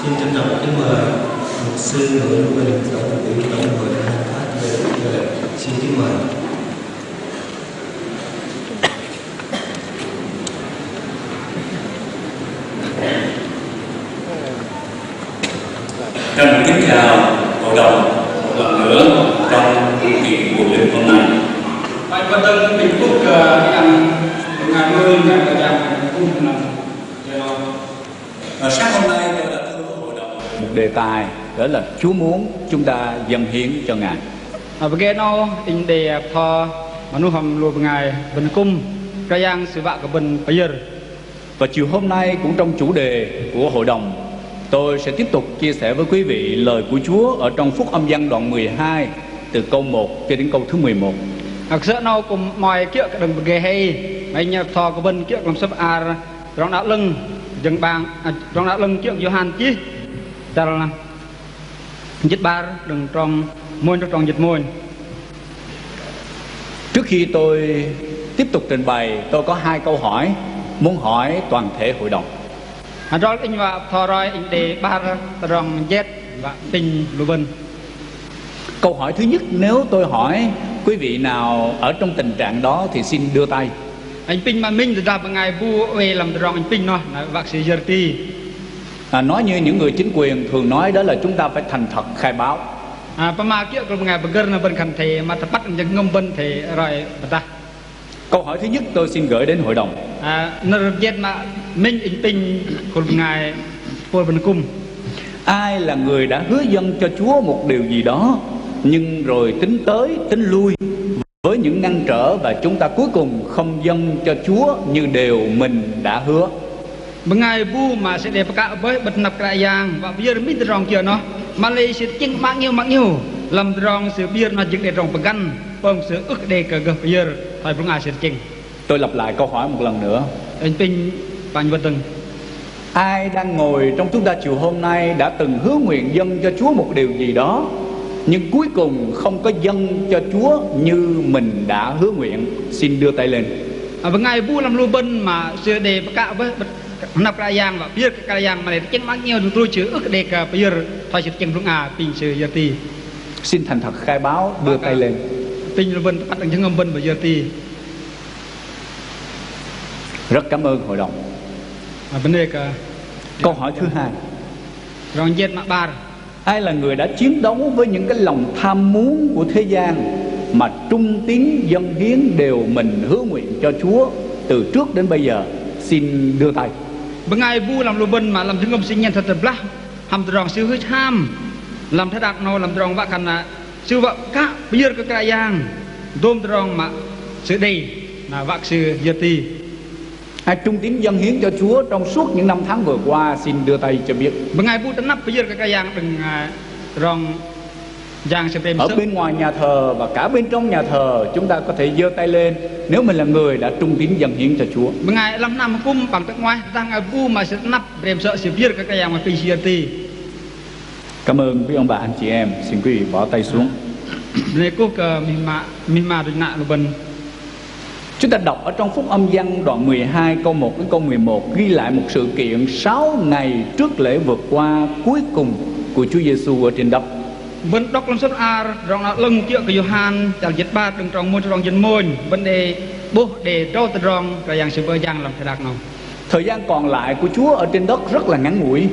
Xin trân trọng kính mời mục sư Nguyễn Hữu Bình, tổng thư ký tổng hội Thánh Phát về xin kính mời. Trân kính chào hội đồng một lần nữa trong sự kiện buổi lễ hôm nay. Bài quan tâm Bình Phúc anh ngày mưa ngày thời gian cũng Sáng hôm nay tôi đã thưa hội đồng một đề tài, đó là Chúa muốn chúng ta dâng hiến cho Ngài. Bagaimana in de tho manuham lu bengai benkum kayang siva ke ben payer. Và chiều hôm nay cũng trong chủ đề của hội đồng, tôi sẽ tiếp tục chia sẻ với quý vị lời của Chúa ở trong Phúc Âm Văn đoạn 12 từ câu 1 cho đến câu thứ 11. Aksa nau kum mai kia ke deng bage hay mai nya tho ke ben kia lam sab ar rong đạo lưng dừng bang rong đạo lưng kia Johan chi tal na dịch bar đừng trong môi trong dịch môi. Trước khi tôi tiếp tục trình bày, tôi có 2 câu hỏi muốn hỏi toàn thể hội đồng. Rồi anh và thò rồi anh để bar rong jet và pin luben. Câu hỏi thứ nhất, nếu tôi hỏi quý vị nào ở trong tình trạng đó thì xin đưa tay. Anh pin mà mình ra bằng ngày bu về làm rong anh pin nó vạc sĩ jerty. Nói như những người chính quyền thường nói, đó là chúng ta phải thành thật khai báo. Pama kia kalau ngày burger nó bên cạnh thì mà bắt anh ngâm bên thì rồi ta. Câu hỏi thứ nhất tôi xin gửi đến hội đồng. Nó jet mà mình anh pin kalau ngày por bên cung. Ai là người đã hứa dâng cho Chúa một điều gì đó, nhưng rồi tính tới tính lui với những ngăn trở, và chúng ta cuối cùng không dâng cho Chúa như điều mình đã hứa. Bengai bu mà sẽ để baka với bật nạp cái yang và bây giờ mình rong kia nó Malaysia chinh mang nhiều làm rong sự biên nó dựng để rong began phong sự ức đề cờ bây giờ phải bengai sẽ chinh. Tôi lặp lại câu hỏi một lần nữa. Anh pin bạn vật từng. Ai đang ngồi trong chúng ta chiều hôm nay đã từng hứa nguyện dâng cho Chúa một điều gì đó, nhưng cuối cùng không có dâng cho Chúa như mình đã hứa nguyện? Xin đưa tay lên. Bengai bu làm lu bên mà sẽ để baka với nạp cái yang và bây giờ cái yang mà để chinh mang nhiều tôi chữ ức đề cờ bây giờ phải sẽ chinh bengai pin sự giờ ti. Xin thành thật khai báo, đưa tay lên. Pin lu bên bắt đang ngâm bên bây giờ ti. Rất cảm ơn hội đồng. Vấn đề cả. Câu hỏi thứ 2. Rong jet mã bar. Ai là người đã chiến đấu với những cái lòng tham muốn của thế gian mà trung tín dâng hiến đều mình hứa nguyện cho Chúa từ trước đến bây giờ? Xin đưa tay. Bengai bu làm lu bên mà làm ngâm sinh nhân thật blah ham rong siêu hứa ham làm thái đặc nó làm rong vạ cần là siêu vợ cá bây giờ cái yang đôm rong mà sự đây là vạ sư giờ ti. Ai trung tín dâng hiến cho Chúa trong suốt những năm tháng vừa qua, xin đưa tay cho biết. Bengai bu tân nắp bây giờ cái yang đừng rong yang sẽ ở bên ngoài nhà thờ và cả bên trong nhà thờ, chúng ta có thể giơ tay lên nếu mình là người đã trung tín dâng hiến cho Chúa. Bengai làm năm cung bằng tận ngoài đang bu mà sẽ nắp rem sợ sẽ biết cái yang mà phi ti. Cảm ơn quý ông bà anh chị em. Xin quý vị bỏ tay xuống. Chúng ta đọc ở trong Phúc Âm Văn đoạn 12 câu 1 đến câu 11 ghi lại một sự kiện 6 ngày trước lễ vượt qua cuối cùng của Chúa Giêsu ở trên đất. Bên đọc làm sốt ar rong lưng kia của Johan chào dịch ba đừng trong môi trong dân môi bên đề bố để trâu từ rong cái yang sự vơi giang làm thay đặc nào. Thời gian còn lại của Chúa ở trên đất rất là ngắn ngủi.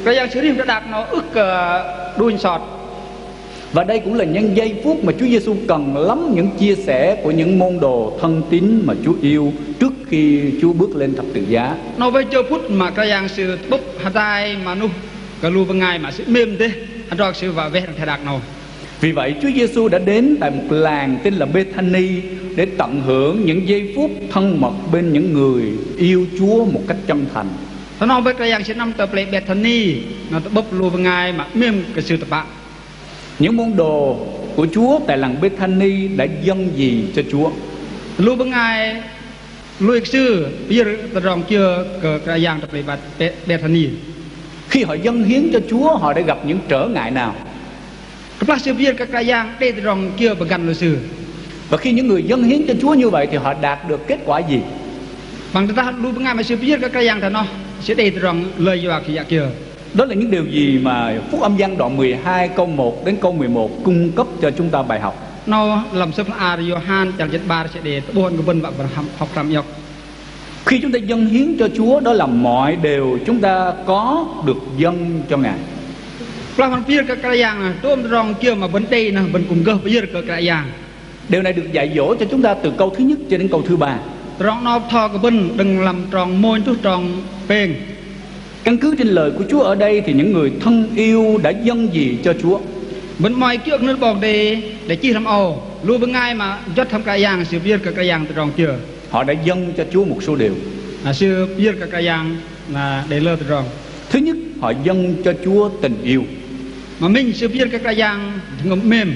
Cái yang sự riêng thay đặc nó ức đuôi sọt. Và đây cũng là những giây phút mà Chúa Giêsu cần lắm những chia sẻ của những môn đồ thân tín mà Chúa yêu trước khi Chúa bước lên thập tự giá. Nó với châu phút mà cái yang sự bốc hạt đai mà nu cái lu bên ngày mà sự mềm thế hạt rọc sự và vẽ thay đặc nào. Vì vậy Chúa Giêsu đã đến tại một làng tên là Bethany để tận hưởng những giây phút thân mật bên những người yêu Chúa một cách chân thành. Nó với cái yang sự năm tập lệ Bethany nó bốc lu bên ngày mà mềm cái sự tập bạn. Những môn đồ của Chúa tại làng Bethany đã dâng gì cho Chúa? Lu bên ngày lu sư bây giờ rong chưa cái yang tập lệ Bethany. Khi họ dâng hiến cho Chúa, họ đã gặp những trở ngại nào? Các sư viên các yang đây rong chưa began lu sư. Và khi những người dâng hiến cho Chúa như vậy thì họ đạt được kết quả gì? Bằng ta lu bên ngày mà sư viên các yang nó sẽ đây rong lời vào kia kia. Đó là những điều gì mà Phúc Âm Văn đoạn 12 câu 1 đến câu 11 cung cấp cho chúng ta bài học. Nó làm sắp à Johan chặt dịch ba sẽ để buồn của bên bạn học làm nhọc. Khi chúng ta dâng hiến cho Chúa, đó là mọi điều chúng ta có được dâng cho Ngài. Là phần phía cái dạng tôm rong kia mà vấn đề là bên cùng cơ phía cái dạng. Điều này được dạy dỗ cho chúng ta từ câu thứ nhất cho đến câu thứ 3. Rong nó thò cái bên đừng làm tròn môi chút tròn bền. Căn cứ trên lời của Chúa ở đây thì những người thân yêu đã dâng gì cho Chúa? Bên mọi kiệu nóบอกđể chi làm ồ luôn bên ngay mà rất thăm cái dạng sự biết cái dạng từ rong kia. Họ đã dâng cho Chúa một số điều. Sự biết cái dạng là để lơ từ rong. Thứ nhất, họ dâng cho Chúa tình yêu. Mà mình sự biết cái dạng ngấm mềm.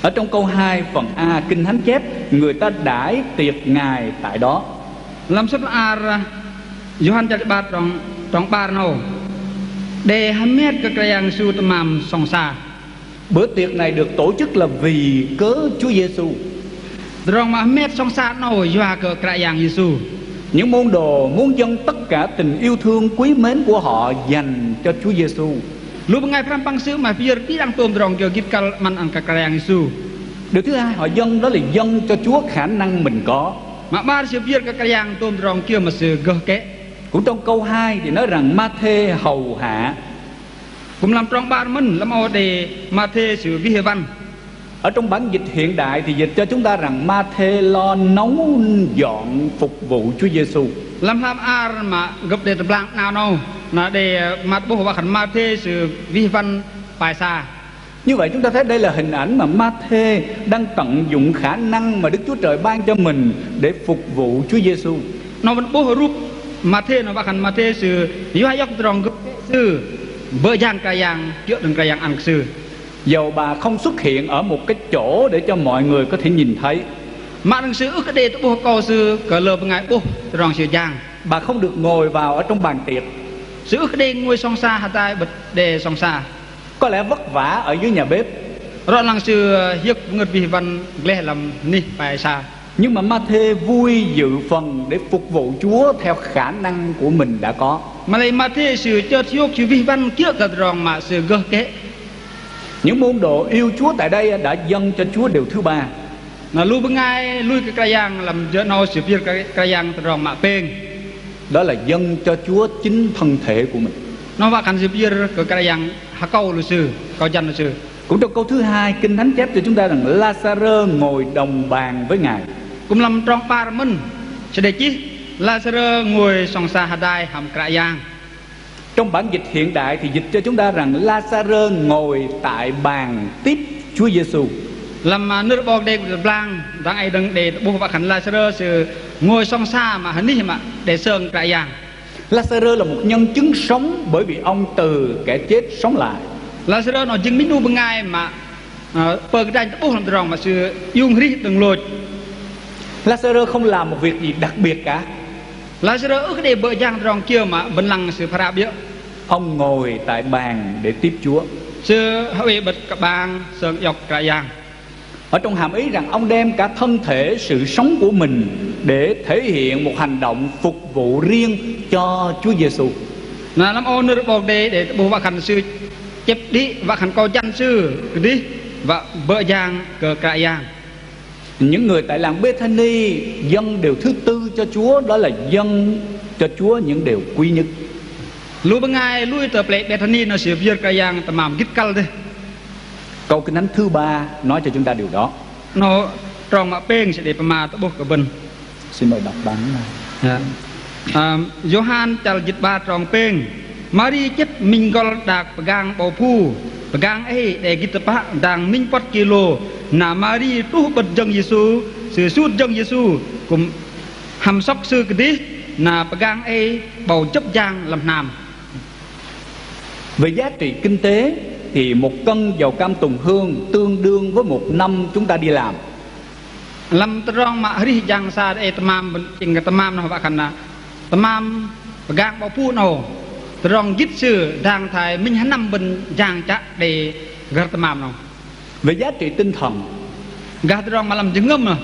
Ở trong câu 2 phần A Kinh Thánh chép, người ta đãi tiệc Ngài tại đó. Làm sắp là Johan chặt bát trong bar nào để hamet cái dạng su tamam song sa. Bữa tiệc này được tổ chức là vì cớ Chúa Giêsu. Rong mà hamet song sa nào doa cái dạng Giêsu. Những môn đồ muốn dâng tất cả tình yêu thương quý mến của họ dành cho Chúa Giêsu. Lúc ngày pram pang sư mà phía tí đang tôm rong kêu kít kal man ăn cái dạng Giêsu. Điều thứ hai họ dâng đó là dâng cho Chúa khả năng mình có. Mà ba sự biết cái dạng tôm rong kêu mà sự gơ kế. Cũng trong câu 2 thì nói rằng Ma-thê hầu hạ. Cũng làm trong ba mình làm ô để Ma-thê sự vi hệ văn. Ở trong bản dịch hiện đại thì dịch cho chúng ta rằng Ma-thê lo nấu dọn phục vụ Chúa Giêsu. Làm ar mà gấp để tập lặng nào là để mặt bố và khẩn Ma-thê sự vi hệ văn bài xa. Như vậy chúng ta thấy đây là hình ảnh mà Ma-thê đang tận dụng khả năng mà Đức Chúa Trời ban cho mình để phục vụ Chúa Giêsu. Nó vẫn bố rút Ma-thê nó khẩn Ma-thê sự yếu hay dọc rong gấp sư vợ giang cái dạng kiểu đừng cái dạng ăn sư. Dầu bà không xuất hiện ở một cái chỗ để cho mọi người có thể nhìn thấy. Mà đừng sự ước cái đề bố cầu sư cờ lờ bằng ngày bố rong sự giang. Bà không được ngồi vào ở trong bàn tiệc. Sự ước cái đề ngồi song xa hạt tai bật đề song xa. Có lẽ vất vả ở dưới nhà bếp. Rõ lăng sự hiếp ngật vì văn lẽ làm ni bài xa. Nhưng mà Ma-thê vui dự phần để phục vụ Chúa theo khả năng của mình đã có. Mà lấy Ma-thê sự cho thiếu chữ vi văn kia gật rong mà sự gơ kế. Những môn đồ yêu Chúa tại đây đã dâng cho Chúa điều thứ 3. Là lưu bên ngay lui cái giang làm cho nó sự việc cái giang rong mà bền. Đó là dâng cho Chúa chính thân thể của mình. Nó và cảnh sự việc cái giang hạ câu lưu sư, câu chân lưu sư. Cũng trong câu thứ 2 Kinh Thánh chép cho chúng ta rằng La-sa-rơ ngồi đồng bàn với Ngài. Cũng làm trong ba mình sẽ để chi La-sa-rơ ngồi song xa hạt đai hàm cái giang. Trong bản dịch hiện đại thì dịch cho chúng ta rằng La-sa-rơ ngồi tại bàn tiếp Chúa Giêsu. Làm mà nước bọc đây của blang đang ai đừng để bố và khẩn La-sa-rơ sự ngồi song xa mà hắn đi mà để sơn cái giang. La-sa-rơ là một nhân chứng sống bởi vì ông từ kẻ chết sống lại. La-sa-rơ nó chứng minh đủ bên ngay mà bờ cái đai bố làm rong mà sự dùng rí đừng lột. La-sa-rơ không làm một việc gì đặc biệt cả. La-sa-rơ ước để bờ giang rong kia mà bên lăng sự phá biếc. Ông ngồi tại bàn để tiếp Chúa. Sự hơi bật cả bang sơn dọc cái giang. Ở trong hàm ý rằng ông đem cả thân thể sự sống của mình để thể hiện một hành động phục vụ riêng cho Chúa Giêsu. Là làm ô nước bọc đây để bố và khẩn sự chép đi và khẩn có chân sư đi và bờ giang cờ cái giang. Những người tại làng Bethany dâng điều thứ 4 cho Chúa, đó là dâng cho Chúa những điều quý nhất. Lúc bên ngay lui từ plei Bethany nó sẽ viết cái giang tầm mầm gít cal đây. Câu Kinh Thánh thứ 3 nói cho chúng ta điều đó. Nó trong mà beng sẽ để mà tập bốc cả bên. Xin mời đọc bản này. Johan chal dịch ba trong beng. Mari chết mình gol đạc pegang bầu phu pegang ấy để kita pak đang minh 4 kilo. Na mari tu bật dâng Giêsu, sự sút dâng Giêsu cùng hàm sóc sư cái đi. Na pegang ấy bầu chấp giang làm nam. Về giá trị kinh tế thì 1 cân dầu cam tùng hương tương đương với 1 năm chúng ta đi làm. Làm tròn mà ri giang sa để tamam chừng tamam nó bạn là tamam pegang bầu phu nào tròn dít sư đang thay minh hắn năm bên giang chắc để gạt tamam nào. Về giá trị tinh thần, gạt tròn mà làm chứng ngâm à.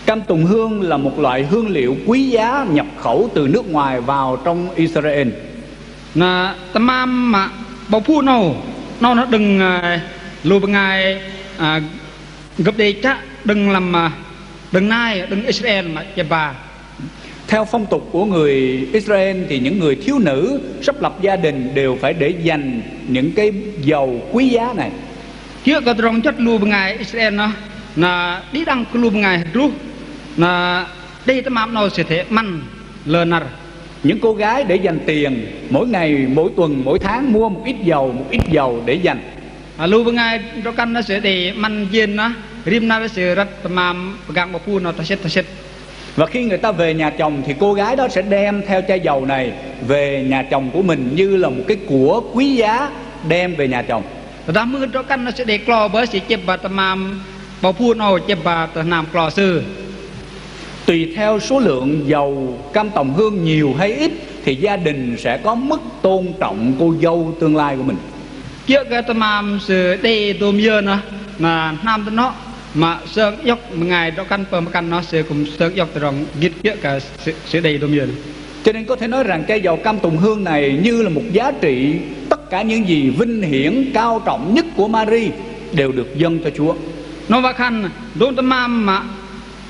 Cam tùng hương là một loại hương liệu quý giá nhập khẩu từ nước ngoài vào trong Israel. là tamam mà bảo phu nó đừng lùi bằng ngày gặp đề chắc đừng làm đừng nai đừng Israel mà chè bà. Theo phong tục của người Israel thì những người thiếu nữ sắp lập gia đình đều phải để dành những cái dầu quý giá này. Kia có trong chất lùi bằng ngày Israel nó là đi đăng lùi bằng ngày rú là đây tamam nó sẽ thể măn lờ nà. Những cô gái để dành tiền mỗi ngày, mỗi tuần, mỗi tháng mua một ít dầu để dành. Lùi bằng ngày cho căn nó sẽ để măn dên nó rim nó sẽ rất tamam gang bảo phu nó ta xét. Và khi người ta về nhà chồng thì cô gái đó sẽ đem theo chai dầu này về nhà chồng của mình như là một cái của quý giá đem về nhà chồng. Đám mưa cho căn nó sẽ để clò bởi sẽ chếp bà tamam bảo phu nó chếp bà ta làm clò sư. Tùy theo số lượng dầu cam tòng hương nhiều hay ít thì gia đình sẽ có mức tôn trọng cô dâu tương lai của mình. Kia cái tamam sự đây tôm dơ nó là nam nó mà sơn dốc ngày đó căn phần căn nó sẽ cùng sơn dốc từ rồng gít kia cả sự đầy tôm dơ. Cho nên có thể nói rằng cây dầu cam tùng hương này như là một giá trị, tất cả những gì vinh hiển cao trọng nhất của Mary đều được dâng cho Chúa. Nó và khăn đôn tamam mà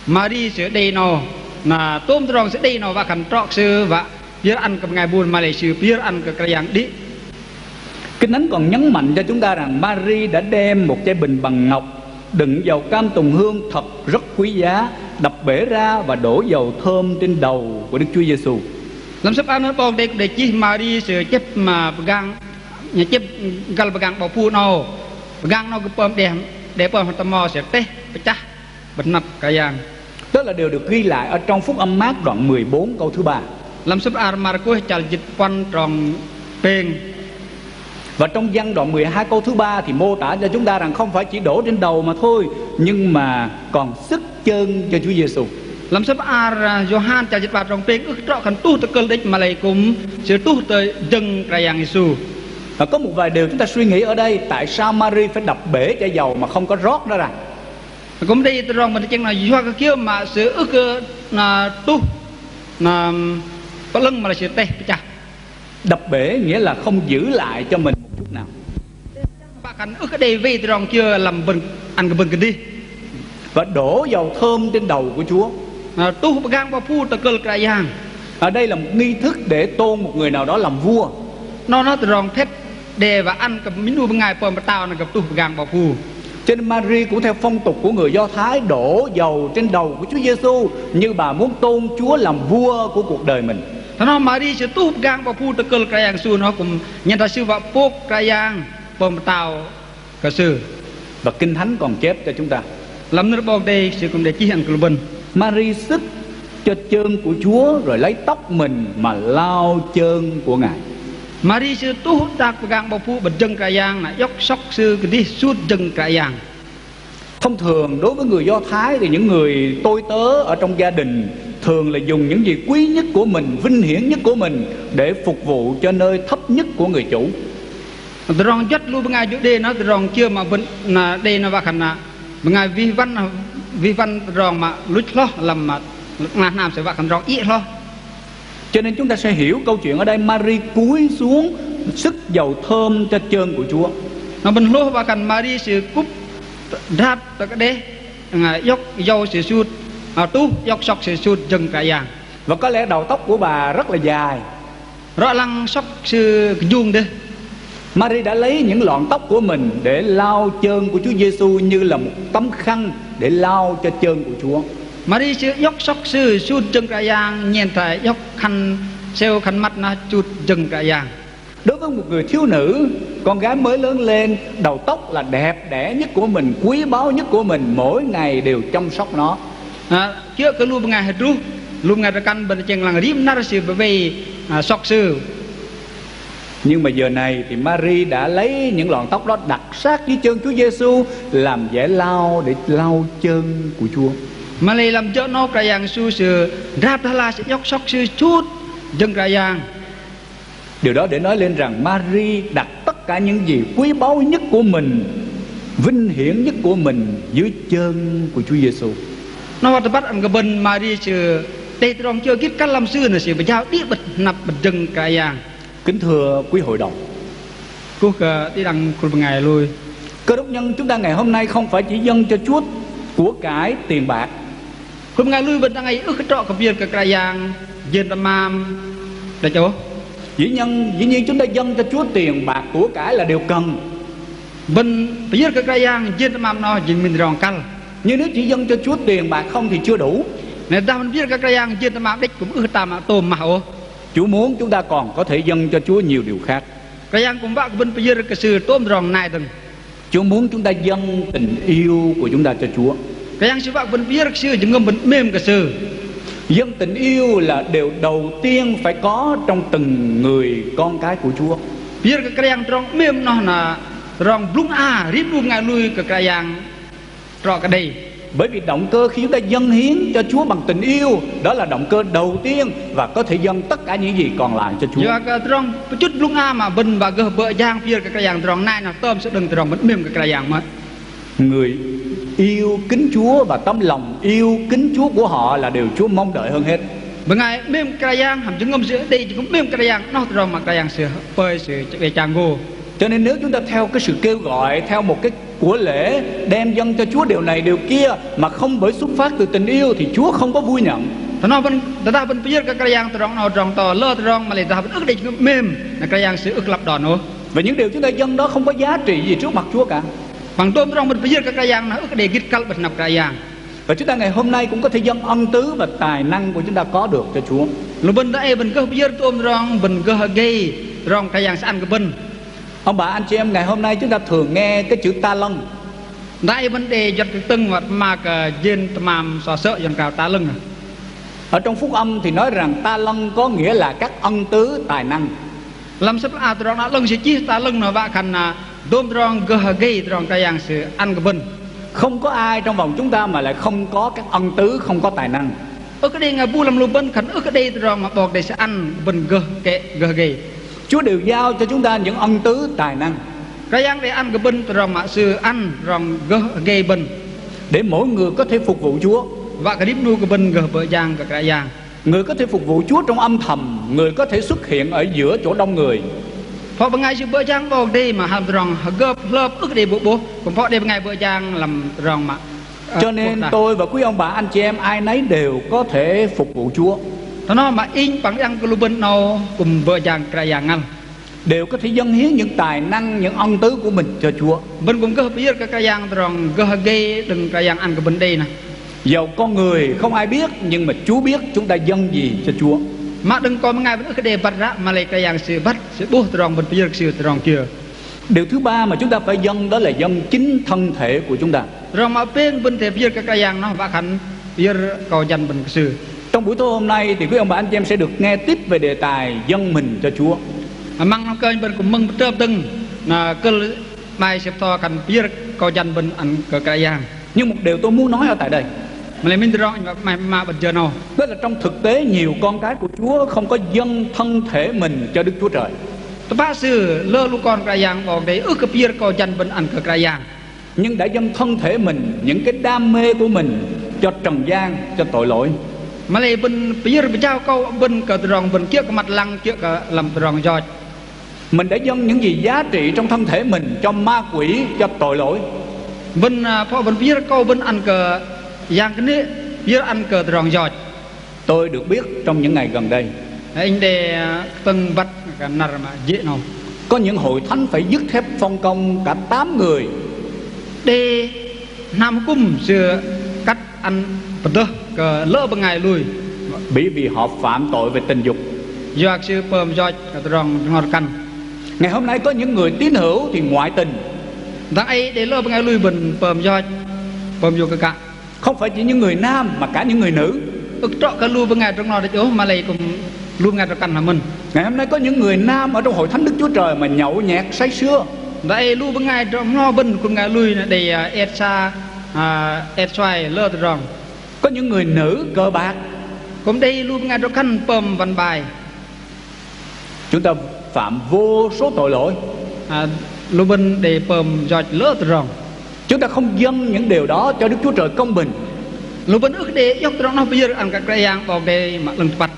Mary sẽ đầy nó là tôm rồng sẽ đầy nó và khăn trọc sư và biết ăn cầm ngày buồn mà lại sư biết ăn cái dạng đi. Kinh Thánh còn nhấn mạnh cho chúng ta rằng Mary đã đem một chai bình bằng ngọc đựng dầu cam tùng hương thật rất quý giá, đập bể ra và đổ dầu thơm trên đầu của Đức Chúa Giêsu. Làm sao anh nói bông để chi Mary sẽ chép mà gang nhà chép gal gang bảo phu nó gang nó cứ bơm để bơm tầm mò sẽ tê chắc bật nập cả dạng. Đó là điều được ghi lại ở trong Phúc Âm Mác đoạn 14 câu thứ 3. Làm sao anh Marcos chào dịch quan tròn bên. Và trong Giăng đoạn 12 câu thứ 3 thì mô tả cho chúng ta rằng không phải chỉ đổ trên đầu mà thôi, nhưng mà còn sức chân cho Chúa Giêsu. Làm sao Johan chào dịch vào trong bên ước trọ khẩn tu tới cơn đích mà lại cũng sẽ tu tới dừng cái dạng Giêsu. Và có một vài điều chúng ta suy nghĩ ở đây, tại sao Mary phải đập bể chai dầu mà không có rót ra ra? Cũng đây tôi rằng mình chẳng là do cái kia mà sự ước là tu là có lưng mà là sự tê chả. Đập bể nghĩa là không giữ lại cho mình một chút nào. Bạn cần ước cái đây vì tôi rằng chưa làm bần ăn cái bần cái đi. Và đổ dầu thơm trên đầu của Chúa. Tu gang vào phu ta cơ cái dạng. Ở đây là một nghi thức để tôn một người nào đó làm vua. Nó tôi rằng phép để và ăn cái miếng đu bên ngày mà tao là gặp tu gang vào phu. Cho nên Mary cũng theo phong tục của người Do Thái đổ dầu trên đầu của Chúa Giêsu như bà muốn tôn Chúa làm vua của cuộc đời mình. Nó Mary sẽ tu gang vào phu ta cơ cái dạng su nó cũng nhận ra sư vợ phúc cái dạng bom tao cả sư. Và Kinh Thánh còn chép cho chúng ta. Làm nước bông đây sẽ cùng để chi hành của bình. Mary sức cho chân của Chúa rồi lấy tóc mình mà lau chân của Ngài. Mary sẽ tu hút đặc và gang bảo phu bật chân cái giang là dốc sóc sư cái đi suốt chân cái giang. Thông thường đối với người Do Thái thì những người tôi tớ ở trong gia đình thường là dùng những gì quý nhất của mình, vinh hiển nhất của mình để phục vụ cho nơi thấp nhất của người chủ. Từ rong chất luôn ngay chỗ đây nó từ rong chưa mà vẫn là đây nó vào khẩn là ngày vi văn rong mà lút lo làm mà làm sẽ vào khẩn rong ít lo. Cho nên chúng ta sẽ hiểu câu chuyện ở đây. Mary cúi xuống sức dầu thơm cho chân của Chúa. Nó bên lô vào khẩn Mary sẽ cúp đáp tới cái đế dốc dầu sẽ sút tu dốc sọc sẽ sút chân cả dạng. Và có lẽ đầu tóc của bà rất là dài. Rõ lăng sóc sư dung đây. Mary đã lấy những lọn tóc của mình để lau chân của Chúa Giêsu như là một tấm khăn để lau cho chân của Chúa. Mary sẽ dốc sóc sư sút chân cả dạng, nhìn thấy dốc khăn xeo khăn mắt nó sút chân cả dạng. Đối với một người thiếu nữ, con gái mới lớn lên, đầu tóc là đẹp đẽ nhất của mình, quý báu nhất của mình, mỗi ngày đều chăm sóc nó. Kia cái luôn ngày hết ru, luôn ngày ra căn bên chân là rim nó sẽ về sóc sư. Nhưng mà giờ này thì Mary đã lấy những lọn tóc đó đặt sát dưới chân Chúa Giêsu làm giải lau để lau chân của Chúa. Mà lại làm cho nó cái dạng su sự ráp ra là sẽ dốc sóc sư chút chân cái dạng. Điều đó để nói lên rằng Mary đặt tất cả những gì quý báu nhất của mình, vinh hiển nhất của mình dưới chân của Chúa Giêsu. Nó bắt bắt anh cái bên Mary chưa tây trong chưa kít cắt làm sư là sẽ phải giao đi bật nạp bật chân cái dạng. Kính thưa quý hội đồng, cú đi đằng cú ngày lui Cơ đốc nhân chúng ta ngày hôm nay không phải chỉ dâng cho Chúa của cải tiền bạc. cú ngày lui bên đằng ấy ước trọ cái việc cái yang dân tâm am để chỗ Dĩ nhiên chúng ta dâng cho Chúa tiền bạc của cải là điều cần. bên việc cái yang dân tâm am nó dừng mình rong căng. Nhưng nếu chỉ dâng cho Chúa tiền bạc không thì chưa đủ. Nên ta mình biết cái yang dân tâm am đích cũng ước tam tôm mạo. Chúa muốn chúng ta còn có thể dâng cho Chúa nhiều điều khác. Cái yang cũng vậy bên việc cái sự tôm rong này từng. Chúa muốn chúng ta dâng tình yêu của chúng ta cho Chúa. Cái yang sự vậy bên việc sự dừng ngâm bên mềm cái sự. Dâng tình yêu là điều đầu tiên phải có trong từng người con cái của Chúa. Biết cái yang rong mềm nó là rong blung rít luôn ngày lui cái yang trọ cái đây. Bởi vì động cơ khi chúng ta dâng hiến cho Chúa bằng tình yêu, đó là động cơ đầu tiên và có thể dâng tất cả những gì còn lại cho Chúa. Giờ cái rong chút blung mà bên và gờ bợ yang biết cái yang rong này nó tôm sẽ đừng rong bên mềm cái yang mất. Người yêu kính Chúa và tấm lòng yêu kính Chúa của họ là điều Chúa mong đợi hơn hết. Bởi ngày mềm cái yang hàm chứng ngâm giữa đây chỉ có mềm cái yang nó rong mà cái yang sửa phơi sửa về trang ngô. Cho nên nếu chúng ta theo cái sự kêu gọi, theo một cái của lễ đem dâng cho Chúa điều này điều kia mà không bởi xuất phát từ tình yêu thì Chúa không có vui nhận. Nó bên ta bên biết cái yang rong nó rong to lơ rong mà lại ta bên ước đây mềm là cái yang sửa ước lập đòn nữa. Và những điều chúng ta dâng đó không có giá trị gì trước mặt Chúa cả. Bằng tôm rong bên biết cái yang nó ước để gít cắt bên nạp cái yang. Và chúng ta ngày hôm nay cũng có thể dâng ân tứ và tài năng của chúng ta có được cho Chúa. Lúc bên đây bên cơ biết tôm rong bên cơ gây rong cái yang ăn cái bên. Ông bà anh chị em, ngày hôm nay chúng ta thường nghe cái chữ ta lân. Đại vấn đề giật cái tưng mà cái dân tầm sợ sợ dần cào ta lưng. Ở trong phúc âm thì nói rằng ta lân có nghĩa là các ân tứ tài năng. Làm sắp rong đã lưng sẽ chi ta lưng nó vạ khăn tôm rong cơ gây rong cái yang sự ăn cái bên. Không có ai trong vòng chúng ta mà lại không có các ân tứ, không có tài năng. Ở cái đây ngài bu làm lùm bên khẩn ở cái đây rong mà bọc để sẽ ăn bên cơ gây. Chúa đều giao cho chúng ta những ân tứ tài năng. Cái yang để ăn cái bên rong mà sự ăn rong gây bên. Để mỗi người có thể phục vụ Chúa. Và cái đếp nu cái bên bờ giang cái yang. Người có thể phục vụ Chúa trong âm thầm, người có thể xuất hiện ở giữa chỗ đông người. Phó bằng ngày sự bờ giang bọc đây mà hàm rong gấp lớp ức để bố. Còn phó đây bằng ngày bờ giang làm rong mà. Cho nên tôi và quý ông bà anh chị em ai nấy đều có thể phục vụ Chúa. Nó mà in bằng ăn cái bên nào cùng bờ giang cái yang ăn. Đều có thể dâng hiến những tài năng, những ân tứ của mình cho Chúa. Bên cũng có biết cái yang rong gây đừng cái yang ăn cái bên đây nè. Dầu con người không ai biết nhưng mà Chúa biết chúng ta dâng gì cho Chúa. Mà đừng coi ngày vẫn cái đề bắt ra mà lại cái yang sự bắt sự bố rong bên biết sự rong kia. Điều thứ ba mà chúng ta phải dâng đó là dâng chính thân thể của chúng ta. Rong mà bên thể biết cái yang nó và khăn biết cầu dần bên sự. Trong buổi tối hôm nay thì quý ông bà anh chị em sẽ được nghe tiếp về đề tài dâng mình cho Chúa. Mang nó coi bên cũng mừng trơm tưng là cơ mai sẽ to cần biết cầu dần bên ăn cái yang. Nhưng một điều tôi muốn nói ở tại đây mà lại mình rong mà bên giờ nào. đó là trong thực tế nhiều con cái của Chúa không có dâng thân thể mình cho Đức Chúa Trời. Bác sư lơ lu con cái yangบอกđấy ước biết cầu dần bên ăn cái yang. Nhưng đã dâng thân thể mình, những cái đam mê của mình cho trần gian, cho tội lỗi. Mà lại bên biết trao câu bên cái rong bên kia cái mặt lăng kia cái làm rong giỏi. Mình đã dâng những gì giá trị trong thân thể mình cho ma quỷ, cho tội lỗi. Bên phó bên biết câu bên ăn cái yang cái này biết ăn cái rong giỏi. Tôi được biết trong những ngày gần đây Anh để từng vắt cái nار mà dễ nào. có những hội thánh phải dứt thép phong công cả 8 người Để Nam Cung sửa cắt ăn vật đó cái lỡ bằng ngày lui. bởi vì họ phạm tội về tình dục. Do sự bơm giỏi cái rong ngọt canh. Ngày hôm nay có những người tín hữu thì ngoại tình. Đang ấy để lỡ bằng ngày lui bình bơm giỏi bơm vô cái cả. Không phải chỉ những người nam mà cả những người nữ. Ước trọ cái lui bằng ngày trong nó để chỗ mà lại cùng lui ngày trong canh là mình. Ngày hôm nay có những người nam ở trong hội thánh Đức Chúa Trời mà nhậu nhẹt say sưa. Đây lui bằng ngày trong nó bình cùng ngày lui để xoay lỡ rong. Có những người nữ cờ bạc. Cũng đây lui bằng ngày trong canh bơm văn bài. Chúng ta phạm vô số tội lỗi. Lưu bình để bơm giỏi lỡ rong. Chúng ta không dâng những điều đó cho Đức Chúa Trời công bình. Lưu bình ước để dốc rong nó bây giờ ăn cái yang vào đây mà lần bắt.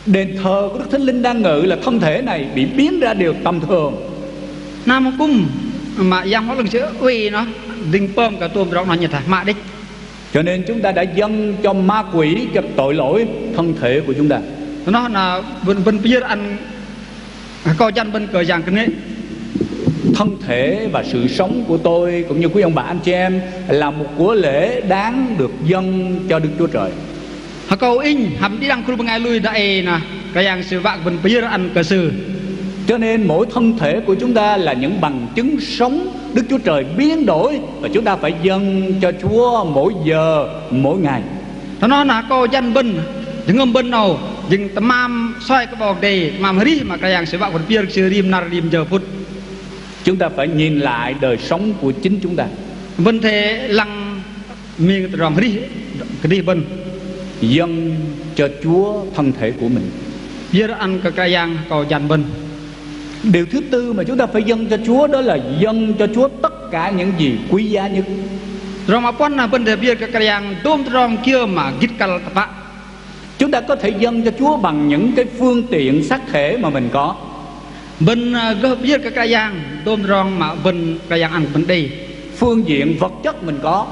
Đền thờ của Đức Thánh Linh đang ngự là thân thể này bị biến ra điều tầm thường. Nam cung mà giang hóa lần chữ uy nó đinh pơm cả tôm rong nó như thế mạ đích. Cho nên chúng ta đã dâng cho ma quỷ, cho tội lỗi thân thể của chúng ta. Nó là bên phía ăn coi chân bên cờ giang cái này. Thân thể và sự sống của tôi cũng như quý ông bà anh chị em là một của lễ đáng được dâng cho Đức Chúa Trời. Họ câu in hầm đi đăng kêu bằng ai lui đại nè cái giang sự vạc bên phía ăn cờ sư. Cho nên mỗi thân thể của chúng ta là những bằng chứng sống Đức Chúa Trời biến đổi, và chúng ta phải dâng cho Chúa mỗi giờ, mỗi ngày. Nó là câu chân bên những ông bên nào dừng tầm mam xoay cái bọc đề mam hrí mà cái giang sự vạc bên phía sư rim nar rim giờ phút. Chúng ta phải nhìn lại đời sống của chính chúng ta. Bên thế lăng miền rong hrí cái đi bên dâng cho Chúa thân thể của mình. phía ăn cái giang câu chân bên. Điều thứ tư mà chúng ta phải dâng cho Chúa đó là dâng cho Chúa tất cả những gì quý giá nhất. Rong apon là bên phía cái giang tôm rong kia mà gít cal tập. Chúng ta có thể dâng cho Chúa bằng những cái phương tiện xác thể mà mình có. Bên gấp biết cái giang tôm rong mà bên cái giang ăn bên đây. Phương diện vật chất mình có.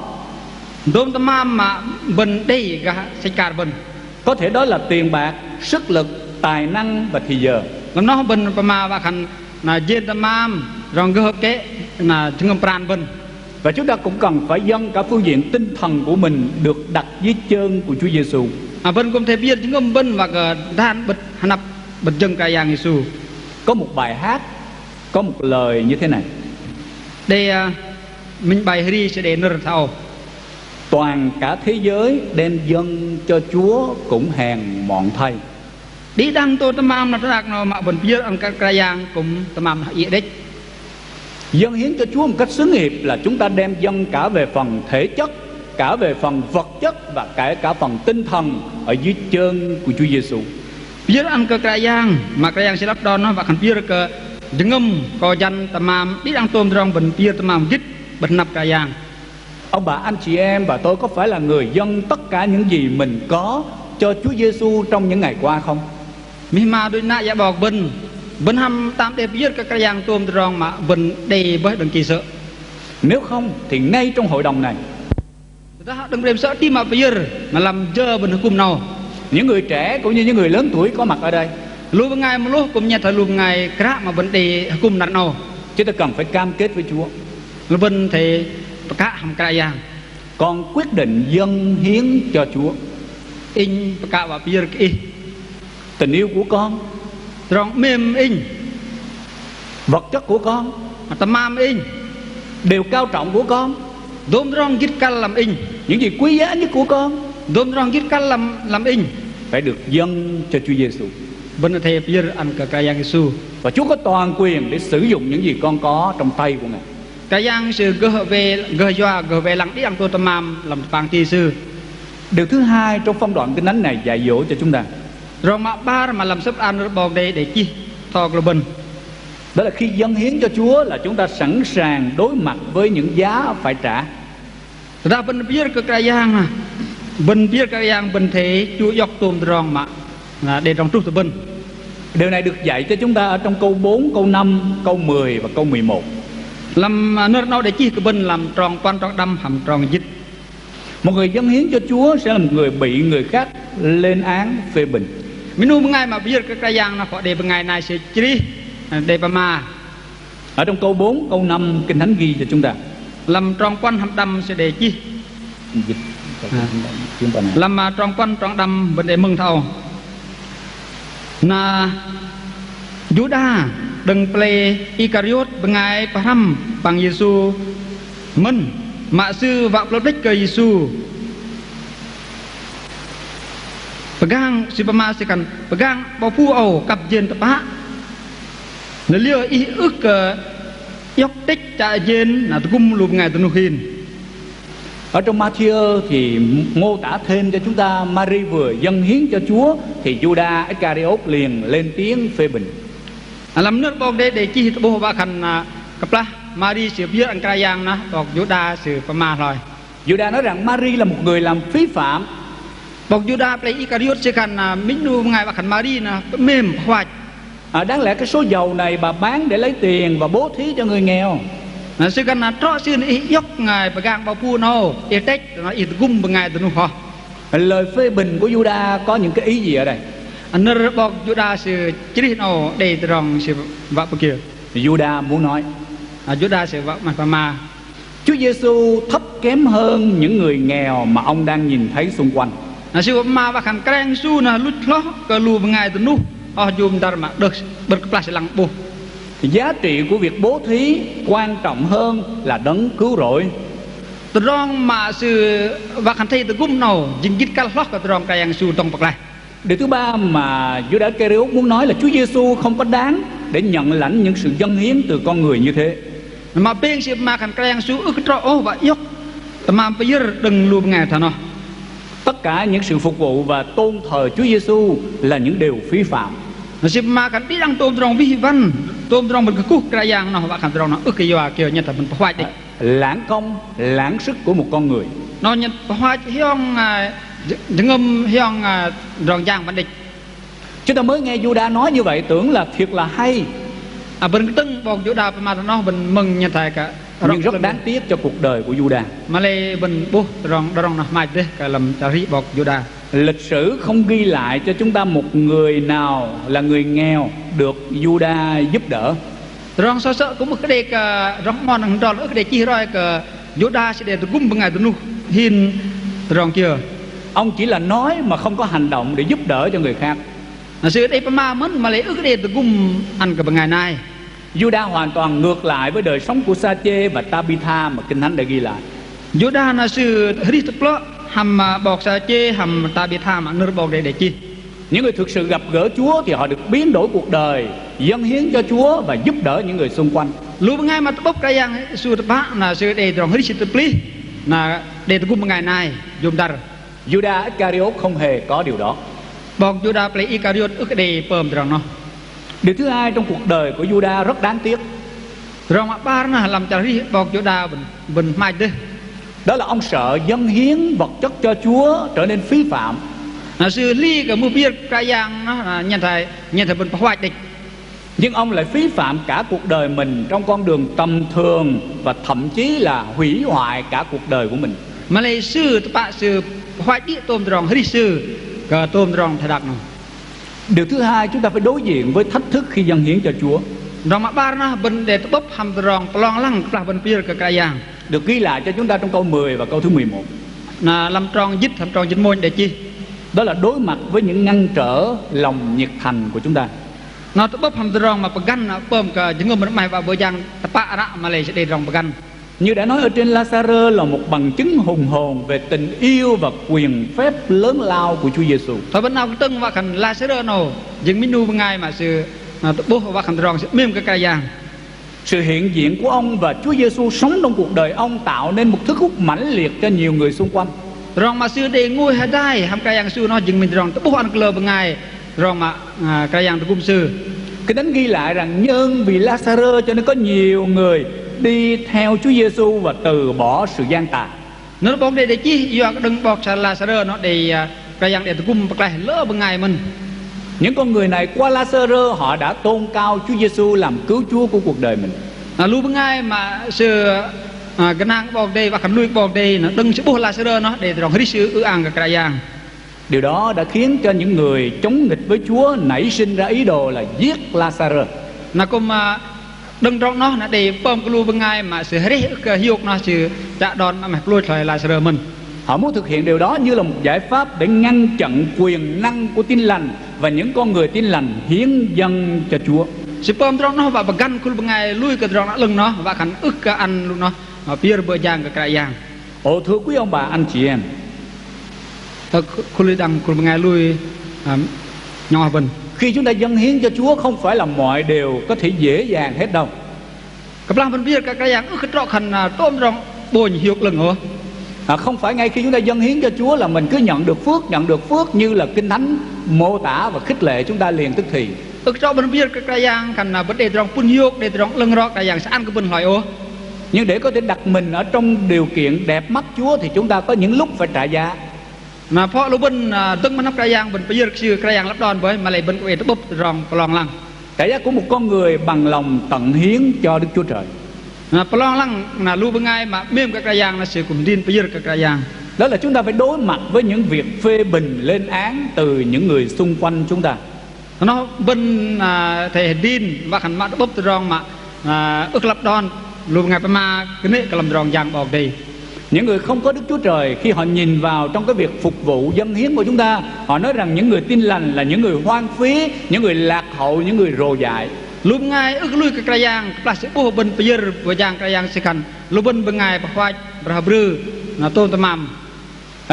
Tôm tôm mà bên đây cái sẽ cả bên. Có thể đó là tiền bạc, sức lực, tài năng và thì giờ. Làm nó bên mà và khăn là dên tôm rong gấp cái là chứng pran bên. Và chúng ta cũng cần phải dâng cả phương diện tinh thần của mình được đặt dưới chân của Chúa Giêsu. Bên cũng thể biết chứng bên và đan bật nắp bật chân cái giang Giêsu. Có một bài hát, có một lời như thế này. Đây mình bài hri sẽ để nở thao. Toàn cả thế giới đem dâng cho Chúa cũng hèn mọn thay. Đi đăng tôi tầm am là đặc nó mà bên phía ăn cái giang cũng tầm am vậy đấy. Dâng hiến cho Chúa một cách xứng hiệp là chúng ta đem dâng cả về phần thể chất, cả về phần vật chất và cả phần tinh thần ở dưới chân của Chúa Giêsu. Phía ăn cái giang mà cái giang sẽ lắp đo nó và khăn phía cái ngâm co chân tầm am đi đăng tôm rong bên phía tầm am gít bên nắp cái giang. Ông bà anh chị em và tôi có phải là người dâng tất cả những gì mình có cho Chúa Giêsu trong những ngày qua không? Mình mà đôi nạ dạ bọc bên hăm tam để biết cái giang tôm rong mà bên đây với đừng kỳ sợ. Nếu không thì ngay trong hội đồng này ta đừng đem sợ tim mà bây giờ mà làm dơ bên hukum nào. Những người trẻ cũng như những người lớn tuổi có mặt ở đây, lúc ngày một lúc cũng nhận thấy lúc ngày krá mà bên đây hukum nặng nào. chúng ta cần phải cam kết với Chúa. Lúc bên thì cả hầm cái giang Con quyết định dâng hiến cho Chúa in cả và bây giờ cái tình yêu của con, rong mềm in vật chất của con, tầm am in điều cao trọng của con, đốm rong gít cal làm in những gì quý giá nhất của con đốm rong gít cal làm in phải được dâng cho Chúa Giêsu. bên thề bây giờ ăn cái giang Giêsu. Và Chúa có toàn quyền để sử dụng những gì con có trong tay của Ngài. Cái giang sự gỡ về lặng đi ăn tôi tầm am làm bằng thi sư. Điều thứ hai trong phong đoạn kinh thánh này dạy dỗ cho chúng ta, Rồi mà ba mà làm sắp ăn bò đây để chi thò cái bình. đó là khi dâng hiến cho Chúa là chúng ta sẵn sàng đối mặt với những giá phải trả. Ra bên biết cái giang mà bên biết cái giang bên thế Chúa dọc tôm rong mà là để trong trúc từ bên. Điều này được dạy cho chúng ta ở trong câu 4, câu 5, câu 10 và câu 11. Làm nơi nào để chi cái bên làm tròn quan tròn đâm hầm tròn dít. Một người dâng hiến cho Chúa sẽ là một người bị người khác lên án phê bình. Mình nuôi ngày mà biết cái giang nó họ để bên ngày này sẽ chi để mà Ở trong câu 4, câu 5 Kinh Thánh ghi cho chúng ta làm tròn quan hầm đâm sẽ để chi làm mà tròn quan tròn đâm bên để mừng thầu na Juda đừng play Icariot bên ngày Paham bằng Giêsu mình mạ sư vạ plot đích cơ Giêsu pegang si pemasikan pegang bapu au kap jen tepa nelia i ức yok tích cha jen na tum lum ngày tunuhin. Ở trong Matthew thì mô tả thêm cho chúng ta Mary vừa dâng hiến cho Chúa thì Juda Iscariot liền lên tiếng phê bình. Làm nước bọc để chi bố ba khăn kapla Mary sự biết ăn cay giang na bọc Juda sự pama rồi. Juda nói rằng Mary là một người làm phí phạm bọc Judah play Icariot sẽ cần minh nu ngài và khẩn Mary là mềm hoạch. Đáng lẽ cái số dầu này bà bán để lấy tiền và bố thí cho người nghèo. Sẽ cần trọ xuyên dốc ngài và gang bao phu nào để tách nó ít gum bằng ngài từ nu họ. Lời phê bình của Judah có những cái ý gì ở đây? Nơi bọc Judah sẽ chỉ nào để rong sẽ vợ kia. Judah muốn nói Judah sẽ vợ mặt mà Chúa Giêsu thấp kém hơn những người nghèo mà ông đang nhìn thấy xung quanh. Sự mà và khăn keng su là lút ló cơ lù bằng ngài từ nu họ dùng dar mà được bật cái sẽ lăng bù. Giá trị của việc bố thí quan trọng hơn là đấng cứu rỗi. Từ rong mà sự và khăn thay từ gum nào dính dít cả lót từ rong keng su trong bậc này. Điều thứ ba mà Judas Iscariot muốn nói là Chúa Giêsu không có đáng để nhận lãnh những sự dâng hiến từ con người như thế. Mà bên sự mà khăn keng su ức trọ ô và yốc mà bây giờ đừng lù bằng ngài thà nó. Tất cả những sự phục vụ và tôn thờ Chúa Giêsu là những điều phí phạm. Sự mà khăn đi đang tôm rong vi văn tôm rong mình cứ cúc cái giang nó và khăn rong nó ức cái dọa kiểu như là mình hoài đi. Lãng công, lãng sức của một con người. Nó nhận hoài hiong những âm hiong rong giang văn địch. Chúng ta mới nghe Judah nói như vậy tưởng là thiệt là hay. Bên tưng bọc Judah mà nó bên mừng như thế cả. Nhưng rất đáng tiếc cho cuộc đời của Judah. Mà lê bên bố rong nó mai thế cả làm ta rí bọc Judah. Lịch sử không ghi lại cho chúng ta một người nào là người nghèo được Judah giúp đỡ. Rong sợ cũng một cái đề cả rong mòn hàng tròn cái đề chi rồi cả Judah sẽ để từ gum bằng ngày từ nu hin rong kia. Ông chỉ là nói mà không có hành động để giúp đỡ cho người khác. Sự đây mà mến mà lấy ước đề từ gum ăn cả bằng ngày nay. Judah hoàn toàn ngược lại với đời sống của Sa-chê và Tabitha mà Kinh Thánh đã ghi lại. Judah là sự hít tức lọ hầm bọc Sa-chê hầm Tabitha mà nửa bọc để chi. Những người thực sự gặp gỡ Chúa thì họ được biến đổi cuộc đời, dâng hiến cho Chúa và giúp đỡ những người xung quanh. Lúc ngay mà bốc cái yang sự bác là sự để trong hít tức pli là để từ gum bằng ngày nay dùng dar. Judah Iscariot không hề có điều đó. Bọc Judah play Icariot ước đề pơm trong nó. Điều thứ hai trong cuộc đời của Judah rất đáng tiếc. Rồi mà ba nó làm cho rí bọc Judah bình mai thế. Đó là ông sợ dâng hiến vật chất cho Chúa trở nên phí phạm. Sự ly cả mua biết cái yang nó nhận thấy bình hoạch địch. Nhưng ông lại phí phạm cả cuộc đời mình trong con đường tầm thường và thậm chí là hủy hoại cả cuộc đời của mình. Mà lấy sư bạ sư hoạch đi tôm rong hít sư cả tôm rong thay đặc nó. Điều thứ hai, chúng ta phải đối diện với thách thức khi dâng hiến cho Chúa. Rồi mà ba nó bên để bóp hầm rong plong lăng là bên phía cái yang được ghi lại cho chúng ta trong câu 10 và câu thứ 11. là làm tròn dít môi để chi? Đó là đối mặt với những ngăn trở lòng nhiệt thành của chúng ta. Nó bóp hầm rong mà gan bơm cả những người mình mày vào với yang bạ ra mà lấy sẽ để rong gan. Như đã nói ở trên, Lazarơ là một bằng chứng hùng hồn về tình yêu và quyền phép lớn lao của Chúa Giêsu. Thôi bên nào cũng từng và khẩn Lazarơ nào những minu bên ngày mà sự bố và khẩn rong sẽ mềm cái yang. Sự hiện diện của ông và Chúa Giêsu sống trong cuộc đời ông tạo nên một sức hút mãnh liệt cho nhiều người xung quanh. Rong mà sư để ngồi hay đây ham cái yang sư nó dừng mình rong bố ăn cờ bên ngày rong mà cái yang cũng sư. Cái đánh ghi lại rằng nhân vì Lazarơ cho nên có nhiều người đi theo Chúa Giêsu và từ bỏ sự gian tà. Nó bóng để chi do đừng bọc Lazarơ nó để cái yang để cũng bạc lại lỡ bên ngày mình. Những con người này qua Lazarơ họ đã tôn cao Chúa Giêsu làm cứu Chúa của cuộc đời mình. Lúc bên ngày mà sự cái nàng bọc đây và khẩn lui bọc đây nó đừng sẽ bố Lazarơ nó để rong hít sư ăn cái yang. Điều đó đã khiến cho những người chống nghịch với Chúa nảy sinh ra ý đồ là giết Lazarơ. Nó cũng đừng trong nó để bơm cái lưu bên ngày mà sự hết cái hiệu nó sự trả đòn mà lui lại Lazarơ mình. Họ muốn thực hiện điều đó như là một giải pháp để ngăn chặn quyền năng của Tin Lành và những con người Tin Lành hiến dâng cho Chúa. Sự bơm trong nó và gan kul bên ngày lui cái trong nó lưng nó và khẩn cái ăn luôn nó bia bữa giang cái giang. Ồ thưa quý ông bà anh chị em, kul đằng kul bên ngày lui nhỏ bình. Khi chúng ta dâng hiến cho Chúa không phải là mọi điều có thể dễ dàng hết đâu. Các bạn phân biệt cái dạng cái trọ khẩn tôm rong bồi hiệu lừng hả? Không phải ngay khi chúng ta dâng hiến cho Chúa là mình cứ nhận được phước như là Kinh Thánh mô tả và khích lệ chúng ta liền tức thì. Trọ phân biệt cái dạng khẩn vấn đề rong phun hiệu để rong lừng rọ cái dạng sẽ ăn cái bình hỏi ô. Nhưng để có thể đặt mình ở trong điều kiện đẹp mắt Chúa thì chúng ta có những lúc phải trả giá. mà phó lô bên tức mà nắp cái giang bên bây giờ chưa cái giang lắp đòn với mà lại bên cái bút rong plong lăng Cái giá của một con người bằng lòng tận hiến cho Đức Chúa Trời. plong lăng là lưu bên ngay mà miêm cái giang là sự cùng tin bây giờ cái giang. Đó là chúng ta phải đối mặt với những việc phê bình lên án từ những người xung quanh chúng ta. Nó bên thể tin và khẩn mặt bút rong mà ước lắp đòn lưu ngày mà cái này cái làm rong giang bỏ đi. Những người không có Đức Chúa Trời, khi họ nhìn vào trong cái việc phục vụ dâng hiến của chúng ta, họ nói rằng những người tin lành là những người hoang phí, những người lạc hậu, những người rồ dại. Lúc ngay ước lui cái giang là sẽ bố bên bây giờ với giang cái giang sẽ khẩn lúc bên ngày bà khoai bà bư là tôn tâm mầm.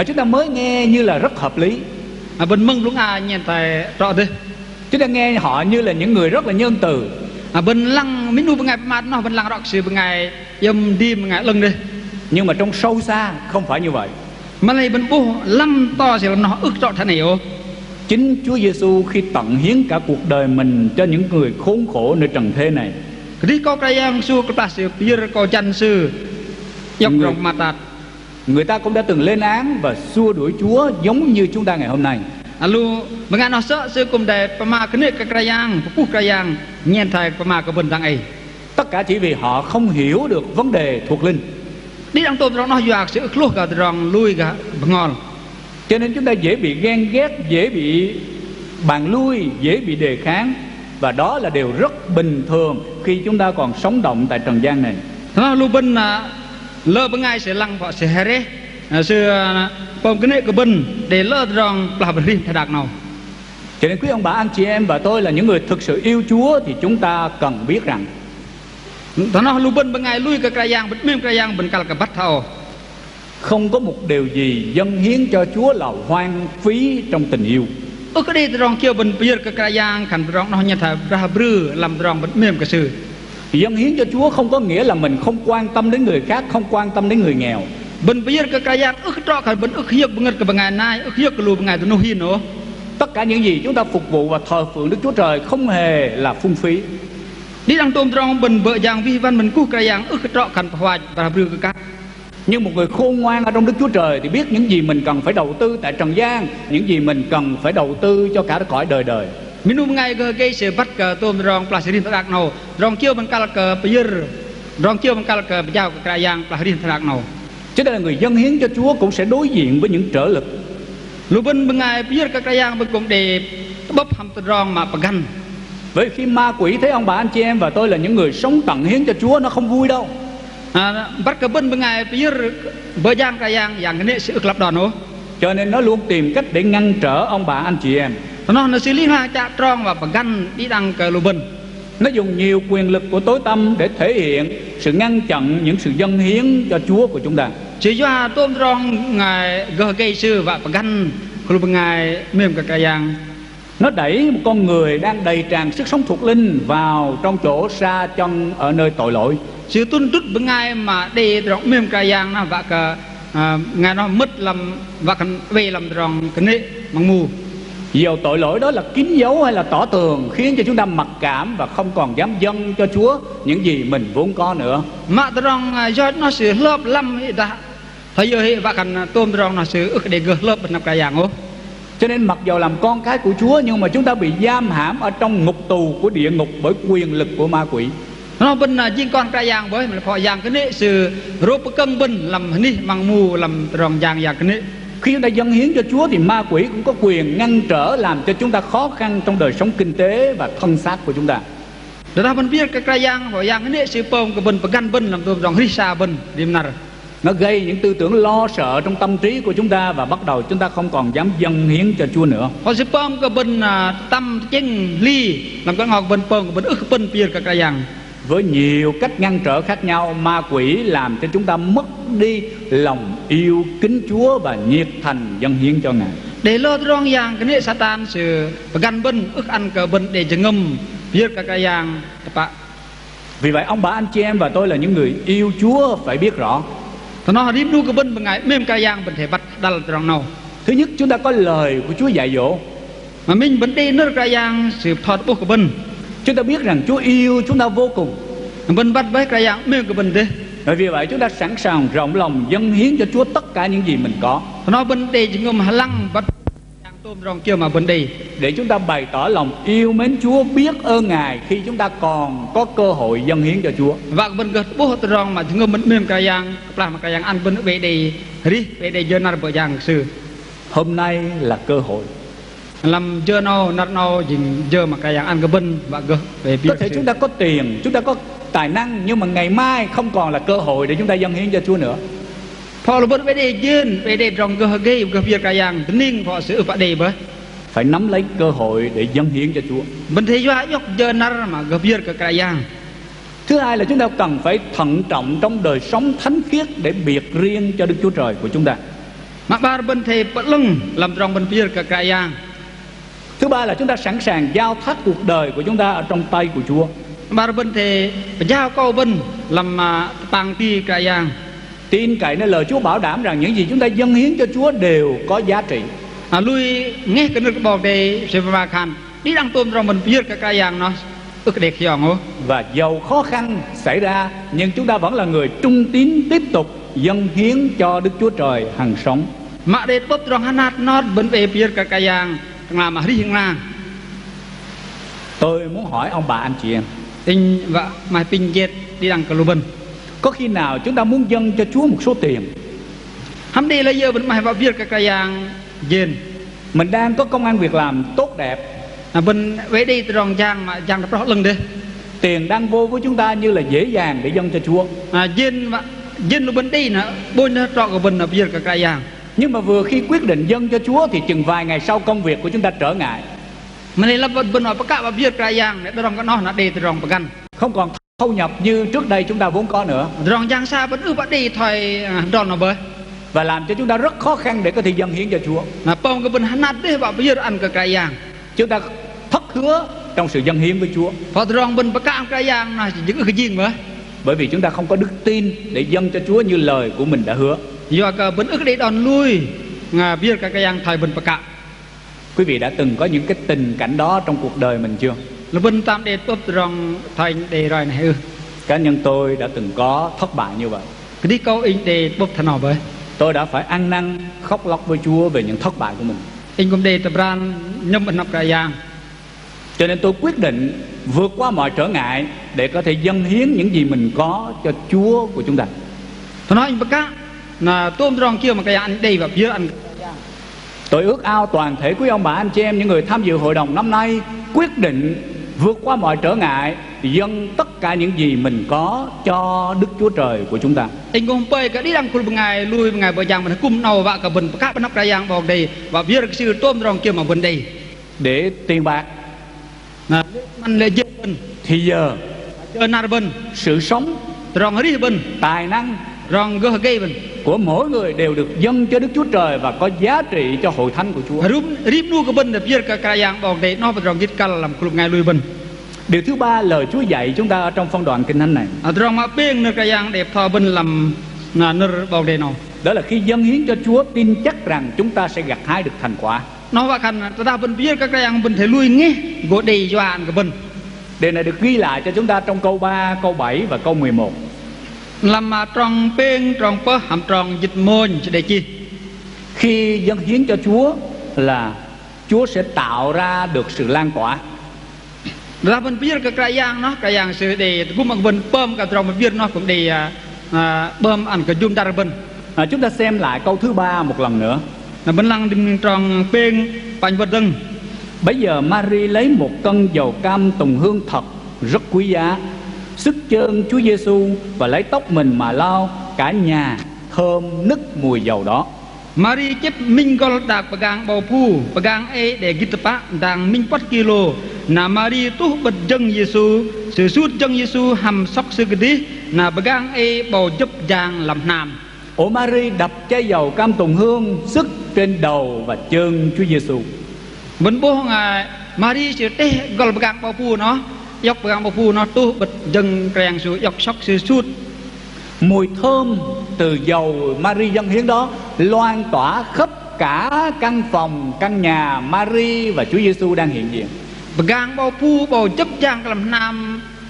Chúng ta mới nghe như là rất hợp lý. Bên mừng lúc ai nhìn thấy rõ đi. Chúng ta nghe họ như là những người rất là nhân từ. Bên lăng mình nuôi bên ngày mà nó bên lăng rọc sự bên ngày dâm đi bên ngày lưng đi. Nhưng mà trong sâu xa không phải như vậy. Mà lại bên bố lăng to sẽ nó ước rõ thế này ô. Chính Chúa Giêsu khi tận hiến cả cuộc đời mình cho những người khốn khổ nơi trần thế này. Khi có cái giang su có sự bây giờ có chân sư dọc rộng mặt tạt. Người ta cũng đã từng lên án và xua đuổi Chúa giống như chúng ta ngày hôm nay. Lu mengan nó sợ sư cùng đề mà cái giang cái giang nhìn thấy mà cái bên thằng ấy. Tất cả chỉ vì họ không hiểu được vấn đề thuộc linh. Đi đang tôm nó dọa sự lúc cả rong lui cả ngon. Cho nên chúng ta dễ bị ghen ghét, dễ bị bàn lui, dễ bị đề kháng. Và đó là điều rất bình thường khi chúng ta còn sống động tại trần gian này. Nó lu bên lơ bên ngay sẽ lăng họ sẽ hề sư bom cái này của bên để lơ rong là bên riêng thay đặc nào. Cho nên quý ông bà anh chị em và tôi là những người thực sự yêu Chúa thì chúng ta cần biết rằng nó lu bên ngay lui cái giang bên miếng cái giang bên cả bắt thầu. Không có một điều gì dâng hiến cho Chúa là hoang phí trong tình yêu. Cái đi rong kêu bên bây giờ cái giang khẩn rong nó nhận thấy ra bự làm rong bên miếng cái sự. Dâng hiến cho Chúa không có nghĩa là mình không quan tâm đến người khác, không quan tâm đến người nghèo. Bên bây giờ cái giang ước trọ khẩn bên ước hiệp bên cái ngày nay ước hiệp cái lù bên ngày nó hiên nữa. Tất cả những gì chúng ta phục vụ và thờ phượng Đức Chúa Trời không hề là phung phí. Đi đang tôm rong bên vợ giang vi văn mình cứu cái giang ước trọ khẩn hoài và bự cái. Nhưng một người khôn ngoan ở trong Đức Chúa Trời thì biết những gì mình cần phải đầu tư tại trần gian, những gì mình cần phải đầu tư cho cả cõi đời đời. Mình hôm ngày cái sẽ bắt cái tôm rong plastic thật đặc nào, rong chiêu bằng cái bây giờ, rong chiêu bằng cái bây giờ cái giang plastic thật đặc nào. Chứ đây là người dâng hiến cho Chúa cũng sẽ đối diện với những trở lực. Lúc bên ngày bây giờ cái giang bên cũng để bóp hầm tôm rong mà bằng gan. Với khi ma quỷ thấy ông bà anh chị em và tôi là những người sống tận hiến cho Chúa, nó không vui đâu. Bắt cái bên ngày bây giờ bờ giang cái giang này sẽ lập đòn nữa. Cho nên nó luôn tìm cách để ngăn trở ông bà anh chị em. Nó xử lý hoa chạ tròn và bằng gan đi đăng cái lô bên. Nó dùng nhiều quyền lực của tối tăm để thể hiện sự ngăn chặn những sự dâng hiến cho Chúa của chúng ta. Chỉ do tôm rong ngày gây sư và bằng gan lô bên ngày mềm cái giang. Nó đẩy một con người đang đầy tràn sức sống thuộc linh vào trong chỗ sa chân ở nơi tội lỗi. Sự tuân trút bên ngày mà đi rong mềm cái giang nó và cái ngày nó mất làm và về làm rong cái này bằng mù. Dầu tội lỗi đó là kín dấu hay là tỏ tường khiến cho chúng ta mặc cảm và không còn dám dâng cho Chúa những gì mình vốn có nữa. Mà rong do nó sự lớp lâm đã thấy giờ và cần tôm rong nó sự ước để gỡ lớp bên nắp cái giang ô. Cho nên mặc dầu làm con cái của Chúa nhưng mà chúng ta bị giam hãm ở trong ngục tù của địa ngục bởi quyền lực của ma quỷ. Nó bên là riêng con cái giang với mình họ giang cái này sự rốt cân bên làm ní bằng mù làm rong giang cái này. Khi chúng ta dâng hiến cho Chúa thì ma quỷ cũng có quyền ngăn trở làm cho chúng ta khó khăn trong đời sống kinh tế và thân xác của chúng ta. Để ta phân biệt cái giang họ giang cái này sự bơm cái bên gan bên làm tôm rong risa bên điểm nào. Nó gây những tư tưởng lo sợ trong tâm trí của chúng ta và bắt đầu chúng ta không còn dám dâng hiến cho Chúa nữa. Họ sẽ bơm cái bên tâm chân ly làm cái ngọc bên bơm cái bên ức bên biệt cái giang. Với nhiều cách ngăn trở khác nhau, ma quỷ làm cho chúng ta mất đi lòng yêu kính Chúa và nhiệt thành dâng hiến cho Ngài. Để lo rong giang cái này Satan sự gan bên ức ăn cái bên để chừng ngâm biết cái giang. Vì vậy ông bà anh chị em và tôi là những người yêu Chúa phải biết rõ. Nó đi nu cái bên ngày mềm cái giang bên thể bắt đal rong nào. Thứ nhất, chúng ta có lời của Chúa dạy dỗ. Mà mình vấn đề nước cái giang sự thoát bốc cái bên. Chúng ta biết rằng Chúa yêu chúng ta vô cùng. Bên bắt với cái giang mềm cái bên đấy. Bởi vì vậy chúng ta sẵn sàng rộng lòng dâng hiến cho Chúa tất cả những gì mình có. nó bên đây chỉ ngâm lăng bắt đang tôm rong kia mà bên đây để chúng ta bày tỏ lòng yêu mến Chúa, biết ơn Ngài khi chúng ta còn có cơ hội dâng hiến cho Chúa. và bên cái bố rong mà ngâm bên mềm cái yang làm cái yang ăn bên về đây giờ nào bữa giang sư Hôm nay là cơ hội. làm giờ nào nát nào dình giờ mà cái yang ăn cái bên và cơ về Có thể chúng ta có tiền, chúng ta có tài năng, nhưng mà ngày mai không còn là cơ hội để chúng ta dâng hiến cho Chúa nữa.พอเราเบิดไปได้ยืนไปได้รองก็เกยก็เพียกายางนิ่งพอซื้อไปได้เบ้ Phải nắm lấy cơ hội để dâng hiến cho Chúa. บันเทยยกเจอนาร์มาก็เพียกายาง Thứ hai là chúng ta cần phải thận trọng trong đời sống thánh khiết để biệt riêng cho Đức Chúa Trời của chúng ta. มาบาร์บันเทปลึงลำรองบันเพียกายาง Thứ ba là chúng ta sẵn sàng giao thác cuộc đời của chúng ta ở trong tay của Chúa. บาร์บันเทพระเจ้าก็บันลำมาปังตีกายาง Tin cậy nơi lời Chúa bảo đảm rằng những gì chúng ta dâng hiến cho Chúa đều có giá trị. ลุยเงี้ยกันนึกบอกเดเสพมาคันนี่ดังตัวเรามันเพียกายางเนาะอึกเด็กหยองโอ Và dầu khó khăn xảy ra, nhưng chúng ta vẫn là người trung tín tiếp tục dâng hiến cho Đức Chúa Trời hằng sống. มาเด็ดปุ๊บตรองขนาดนอดบันเพียกายางงามาที่หิงล่าง Tôi muốn hỏi ông bà anh chị em, ติงว่ามาปิงเจ็ดที่ดังกลูบัน có khi nào chúng ta muốn dâng cho Chúa một số tiền? ทำดีเลยเยอะบันมาให้ว่าเพียกายางเย็น Mình đang có công ăn việc làm tốt đẹp, บันเวดีตรองยางมาจางเพราะลึงเด้ tiền đang vô với chúng ta như là dễ dàng để dâng cho Chúa. เย็นว่าเย็นลูบันดีนะบนตรอกกับบันเพียกายาง Nhưng mà vừa khi quyết định dâng cho Chúa thì chừng vài ngày sau công việc của chúng ta trở ngại, มันเลยรับบันหน่อยประกาศว่าเพียกายางเนี่ยตรองก็นอนะเดตรองประกัน không còn thu nhập như trước đây chúng ta vốn có nữa, ตรองยางซาบันบันดีถอยดอนเอาเบอ và làm cho chúng ta rất khó khăn để có thể dâng hiến cho Chúa. นะปองกับบันหันนัดได้ว่าเพียกอันกับกายาง Chúng ta thất hứa trong sự dâng hiến với Chúa, พอตรองบันประกาศกายางนะจึงก็ยิงเบอ bởi vì chúng ta không có đức tin để dâng cho Chúa như lời của mình đã hứa. ยอกับบันอึกได้ดอนลุยงาเพียกายางถอยบันประกาศ Quý vị đã từng có những cái tình cảnh đó trong cuộc đời mình chưa? แล้วบันตามเดตปุ๊บตรองถอยเดรอยไหนCá nhân tôi đã từng có thất bại như vậy. ก็ที่เขาเองเดตปุ๊บถนอมเบอ Tôi đã phải ăn năn khóc lóc với Chúa về những thất bại của mình. เองก็เดตตะบรานย่อมบันนับกายาง Cho nên tôi quyết định vượt qua mọi trở ngại để có thể dâng hiến những gì mình có cho Chúa của chúng ta. ถนอมเองประกาศนะต้มตรองเกี่ยวมากายางอันเดแบบเยอะอัน Tôi ước ao toàn thể quý ông bà anh chị em, những người tham dự hội đồng năm nay quyết định vượt qua mọi trở ngại, dâng tất cả những gì mình có cho Đức Chúa Trời của chúng ta. เองก็ไปก็ที่ดังคุณเป็นไงลุยเป็นไงบางอย่างมันกุมเอาว่ากับบันประกาศบันนับกายางบอกเดว่าเยอะชื่อต้มตรองเกี่ยวมาบันเด Để tiền bạc, นะมันเลยเยอะบัน thì giờ, เจอนาบัน sự sống, ตรองรีบัน tài năng รองก็เกยบัน của mỗi người đều được dâng cho Đức Chúa Trời và có giá trị cho hội thánh của Chúa. รีบนู่กับบันแบบเยอะกับกายางบอกเดนอกไปตรองยึดกันลำคุณไงลุยบัน Điều thứ ba, lời Chúa dạy chúng ta ở trong phân đoạn kinh thánh này, ตรองมาเป้งเนื้อกายางเด็บทอบันลำเนื้อบอกเดนอ đó là khi dâng hiến cho Chúa tin chắc rằng chúng ta sẽ gặt hái được thành quả. นอกว่ากันตาบันเยอะกับกายางบันเทลุยงี้โกเดยจวนกับบัน Điều này được ghi lại cho chúng ta trong câu 3, câu 7 và câu 11. ลำมาตรองเป้งตรองเปอหำตรองยึดโมนจะได้จี Khi dâng hiến cho Chúa là Chúa sẽ tạo ra được sự lan tỏa. เราเป็นเพียรกับกายางเนาะกายางสื่อเดย์กุมอักบันเพิ่มกับตรองเป็นเพียรเนาะผมเดย์เพิ่มอันกับยุ่มดารบัน Chúng ta xem lại câu thứ 3 một lần nữa. บันลังดึงตรองเป้งปัญบัดดึง Bây giờ Mary lấy một cân dầu cam tùng hương thật rất quý giá, sức chơn Chúa Giêsu và lấy tóc mình mà lau cả nhà thơm nức mùi dầu đó. มารีเจ็บมิงกอลดากประกางเบาผู้ประกางเอเดกิตปะดังมิงปัดกิโลนามารีตุบัดจังเยซูสื่อสูดจังเยซูหำซอกซึกดีนาประกางเอเบาจับยางลำนาม Ổ Mary đập chai dầu cam tùng hương sức trên đầu và chân Chúa Giêsu. บนโบงมารีเสียเตะกอลประกางเบาผู้เนาะยกประกางเบาผู้เนาะตุบัดจังแกรงสูยกซอกสื่อสูด Mùi thơm từ dầu Mary dâng hiến đó loan tỏa khắp cả căn phòng, căn nhà Mary và Chúa Giêsu đang hiện diện. ประกางเบาผู้เบาจับยางลำนาม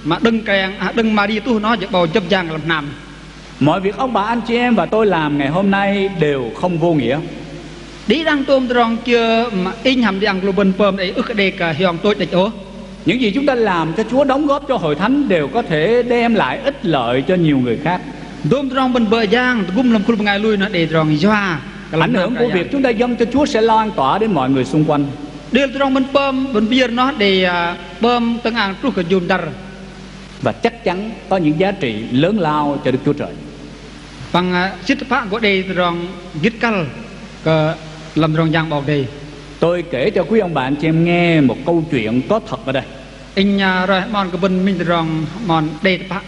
มาดึงแกรงดึงมารีตุเนาะจะเบาจับยางลำนาม Mọi việc ông bà anh chị em và tôi làm ngày hôm nay đều không vô nghĩa. đi đang tôm rong chưa mà in hàm đang lô bần pơm đấy ức đề cả hiong tôi địch ố. Những gì chúng ta làm cho Chúa đóng góp cho hội thánh đều có thể đem lại ích lợi cho nhiều người khác. Tôm rong bần bờ giang gum làm khung ngày lui nó để rong doa. Ảnh hưởng của việc chúng ta dâng cho Chúa sẽ lan tỏa đến mọi người xung quanh. Điều trong bên pơm bên bia nó để pơm tăng ăn trút cái dùm đar. Và chắc chắn có những giá trị lớn lao cho Đức Chúa Trời. Bằng xích phá của đây rong gít cal cái làm rong giang bọc đây. Tôi kể cho quý ông bạn chị em nghe một câu chuyện có thật ở đây. Anh rồi mòn cái bên mình rong mòn đây phá.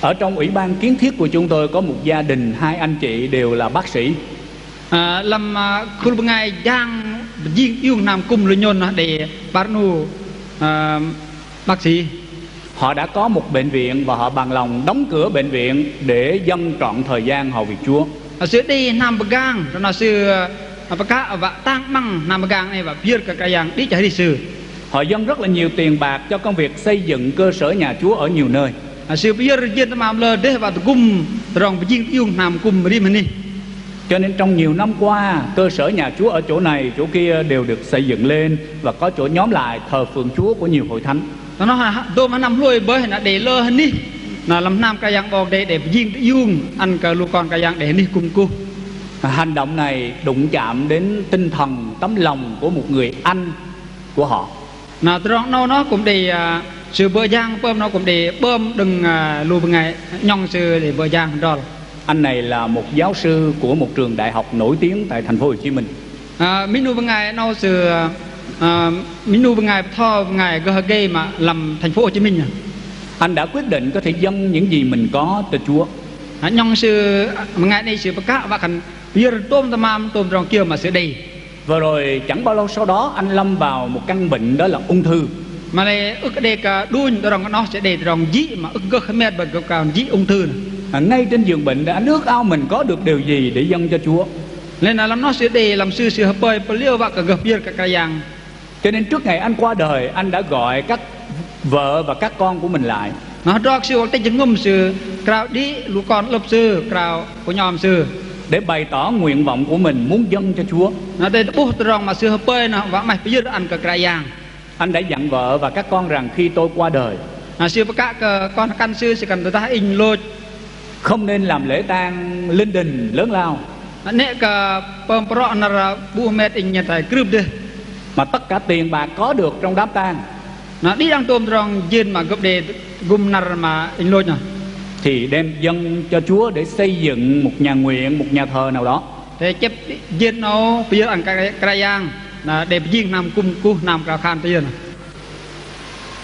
Ở trong ủy ban kiến thiết của chúng tôi có một gia đình, hai anh chị đều là bác sĩ. Làm khu vực ngày giang riêng yêu nam cung lưu nhôn để bán nu bác sĩ. Họ đã có một bệnh viện và họ bằng lòng đóng cửa bệnh viện để dâng trọn thời gian hầu việc Chúa. Sự đi nam bậc gang, rồi nó sự bậc cá và tăng măng nam bậc gang này và viết cái giang đi chạy đi sự. Họ dâng rất là nhiều tiền bạc cho công việc xây dựng cơ sở nhà Chúa ở nhiều nơi. Sự viết riêng làm lơ để và cung rong riêng yêu nam cung đi mình đi. Cho nên trong nhiều năm qua, cơ sở nhà Chúa ở chỗ này, chỗ kia đều được xây dựng lên và có chỗ nhóm lại thờ phượng Chúa của nhiều hội thánh. Nó tôi mà nằm lùi bởi là để lơ hơn đi, là làm nam cái dạng bọc để riêng dùng ăn cờ lu con cái dạng để đi cùng cô. Hành động này đụng chạm đến tinh thần, tấm lòng của một người anh của họ. Nó cũng để sự bơ giang bơm nó cũng để bơm đừng lùi bên ngày nhong sự để bơ giang đó. Anh này là một giáo sư của một trường đại học nổi tiếng tại thành phố Hồ Chí Minh. Mình nuôi bên ngày nó sự mình nuôi bên ngày tho bên ngày gờ mà làm thành phố Hồ Chí Minh. Anh đã quyết định có thể dâng những gì mình có cho Chúa. Nhong sự ngày này sự bậc cá và cần bia tôm tamam tôm rong kia mà sẽ đầy. Và rồi chẳng bao lâu sau đó anh lâm vào một căn bệnh, đó là ung thư. Mà này ức đề cả đuôi rong nó sẽ để rong dĩ mà ức gơ khmer bởi cả dĩ ung thư. Ngay trên giường bệnh anh ước ao mình có được điều gì để dâng cho Chúa. Nên là làm nó sẽ để làm sư sự hợp bơi liêu và cả gập bia cả cái dạng. Cho nên trước ngày anh qua đời, anh đã gọi các vợ và các con của mình lại. Nó đọc sư hoặc tên ngâm sư crowd đi lũ con lập sư crowd của nhóm sư để bày tỏ nguyện vọng của mình muốn dâng cho Chúa. Nó đây bố rong mà sư hợp bơi nó và mày bây giờ ăn cả cái dạng. Anh đã dặn vợ và các con rằng khi tôi qua đời, sư và các con căn sư sẽ cần ta in lôi không nên làm lễ tang linh đình lớn lao. Nè cả pro là bu mẹ in nhận tại group đi. Mà tất cả tiền bạc có được trong đám tang, nó đi đang tôm rong dên mà gấp đề gum nar mà in lôi nhỉ, thì đem dâng cho Chúa để xây dựng một nhà nguyện, một nhà thờ nào đó. Để chấp dên nó bây giờ ăn cái giang là để riêng nam cung cu nam cả khan bây giờ.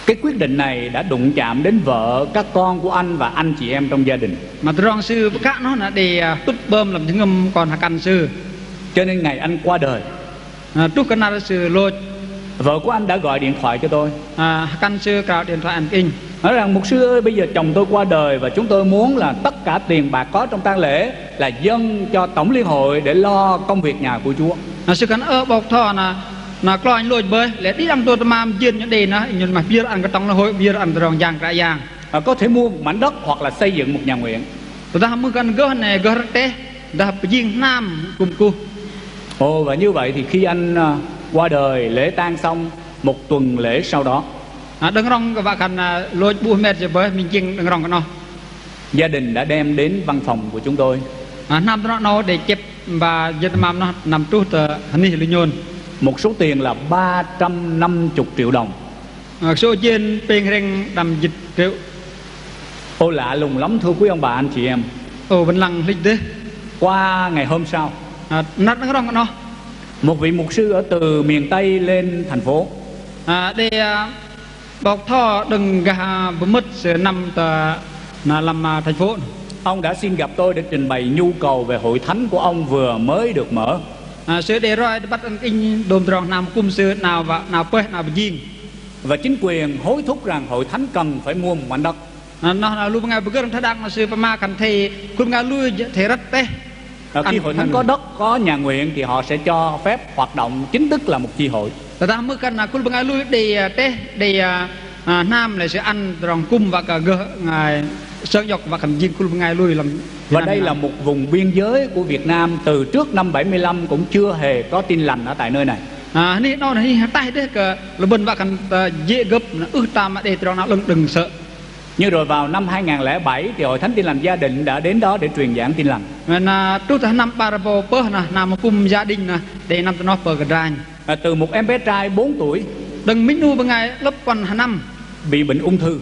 Cái quyết định này đã đụng chạm đến vợ, các con của anh và anh chị em trong gia đình. Mà rong sư các nó là để tút bơm làm chứng ngâm còn căn sư. Cho nên ngày anh qua đời, tút cái nào sư lôi. Vợ của anh đã gọi điện thoại cho tôi. Căn sư cào điện thoại anh kinh. Nói rằng mục sư ơi, bây giờ chồng tôi qua đời và chúng tôi muốn là tất cả tiền bạc có trong tang lễ là dâng cho tổng liên hội để lo công việc nhà của Chúa. Sư cần bọc thọ là coi anh lôi bơi để đi làm tôi mà dên những đề nó nhưng mà bia ăn cái tông là hội bia ăn rong giang cái giang. Có thể mua một mảnh đất hoặc là xây dựng một nhà nguyện. Tôi ta muốn cần gỡ này gỡ té đập riêng nam cùng cô. Ồ, và như vậy thì khi anh qua đời, lễ tang xong, một tuần lễ sau đó, đừng rong và cần lôi bùa mệt rồi bởi mình chiên đừng rong cái nó. Gia đình đã đem đến văn phòng của chúng tôi. Nam nó để chép và Việt Nam nó nằm trút hình như là nhôn. Một số tiền là 350 triệu đồng. Số trên bên rừng đầm dịch triệu. Ô, lạ lùng lắm thưa quý ông bà anh chị em. Ồ, vẫn lăng lịch đấy. Qua ngày hôm sau, nát nó rong nó. một vị mục sư ở từ miền Tây lên thành phố. Để bọc thọ đừng gà mất sự năm là làm thành phố. Ông đã xin gặp tôi để trình bày nhu cầu về hội thánh của ông vừa mới được mở. Sự để rồi bắt anh kinh đồn rong nam cung sư nào và nào quê nào riêng. Và chính quyền hối thúc rằng hội thánh cần phải mua một mảnh đất. Nó là lúc ngày bữa thằng đang là sư ma cần thì cũng ngay lui thể rất té. Khi hội thánh có đất, có nhà nguyện thì họ sẽ cho phép hoạt động chính thức là một chi hội. Ta mới cần là cũng ngay lui để té để nam là sẽ ăn rong cung và cả gỡ ngày sơn dọc và khẩn diên khuôn ngày lui làm. Và đây là một vùng biên giới của Việt Nam từ trước năm 75 cũng chưa hề có tin lành ở tại nơi này. Này nó này tay đấy là bên và khẩn dễ gấp tam để trong não đừng sợ. Nhưng rồi vào năm 2007 thì Hội Thánh Tin Lành Gia Định đã đến đó để truyền giảng tin lành. Trước năm Parabo pơ nằm cùng gia đình để năm nó pơ cái từ một em bé trai 4 tuổi đừng minh nu bằng ngày lớp còn năm bị bệnh ung thư.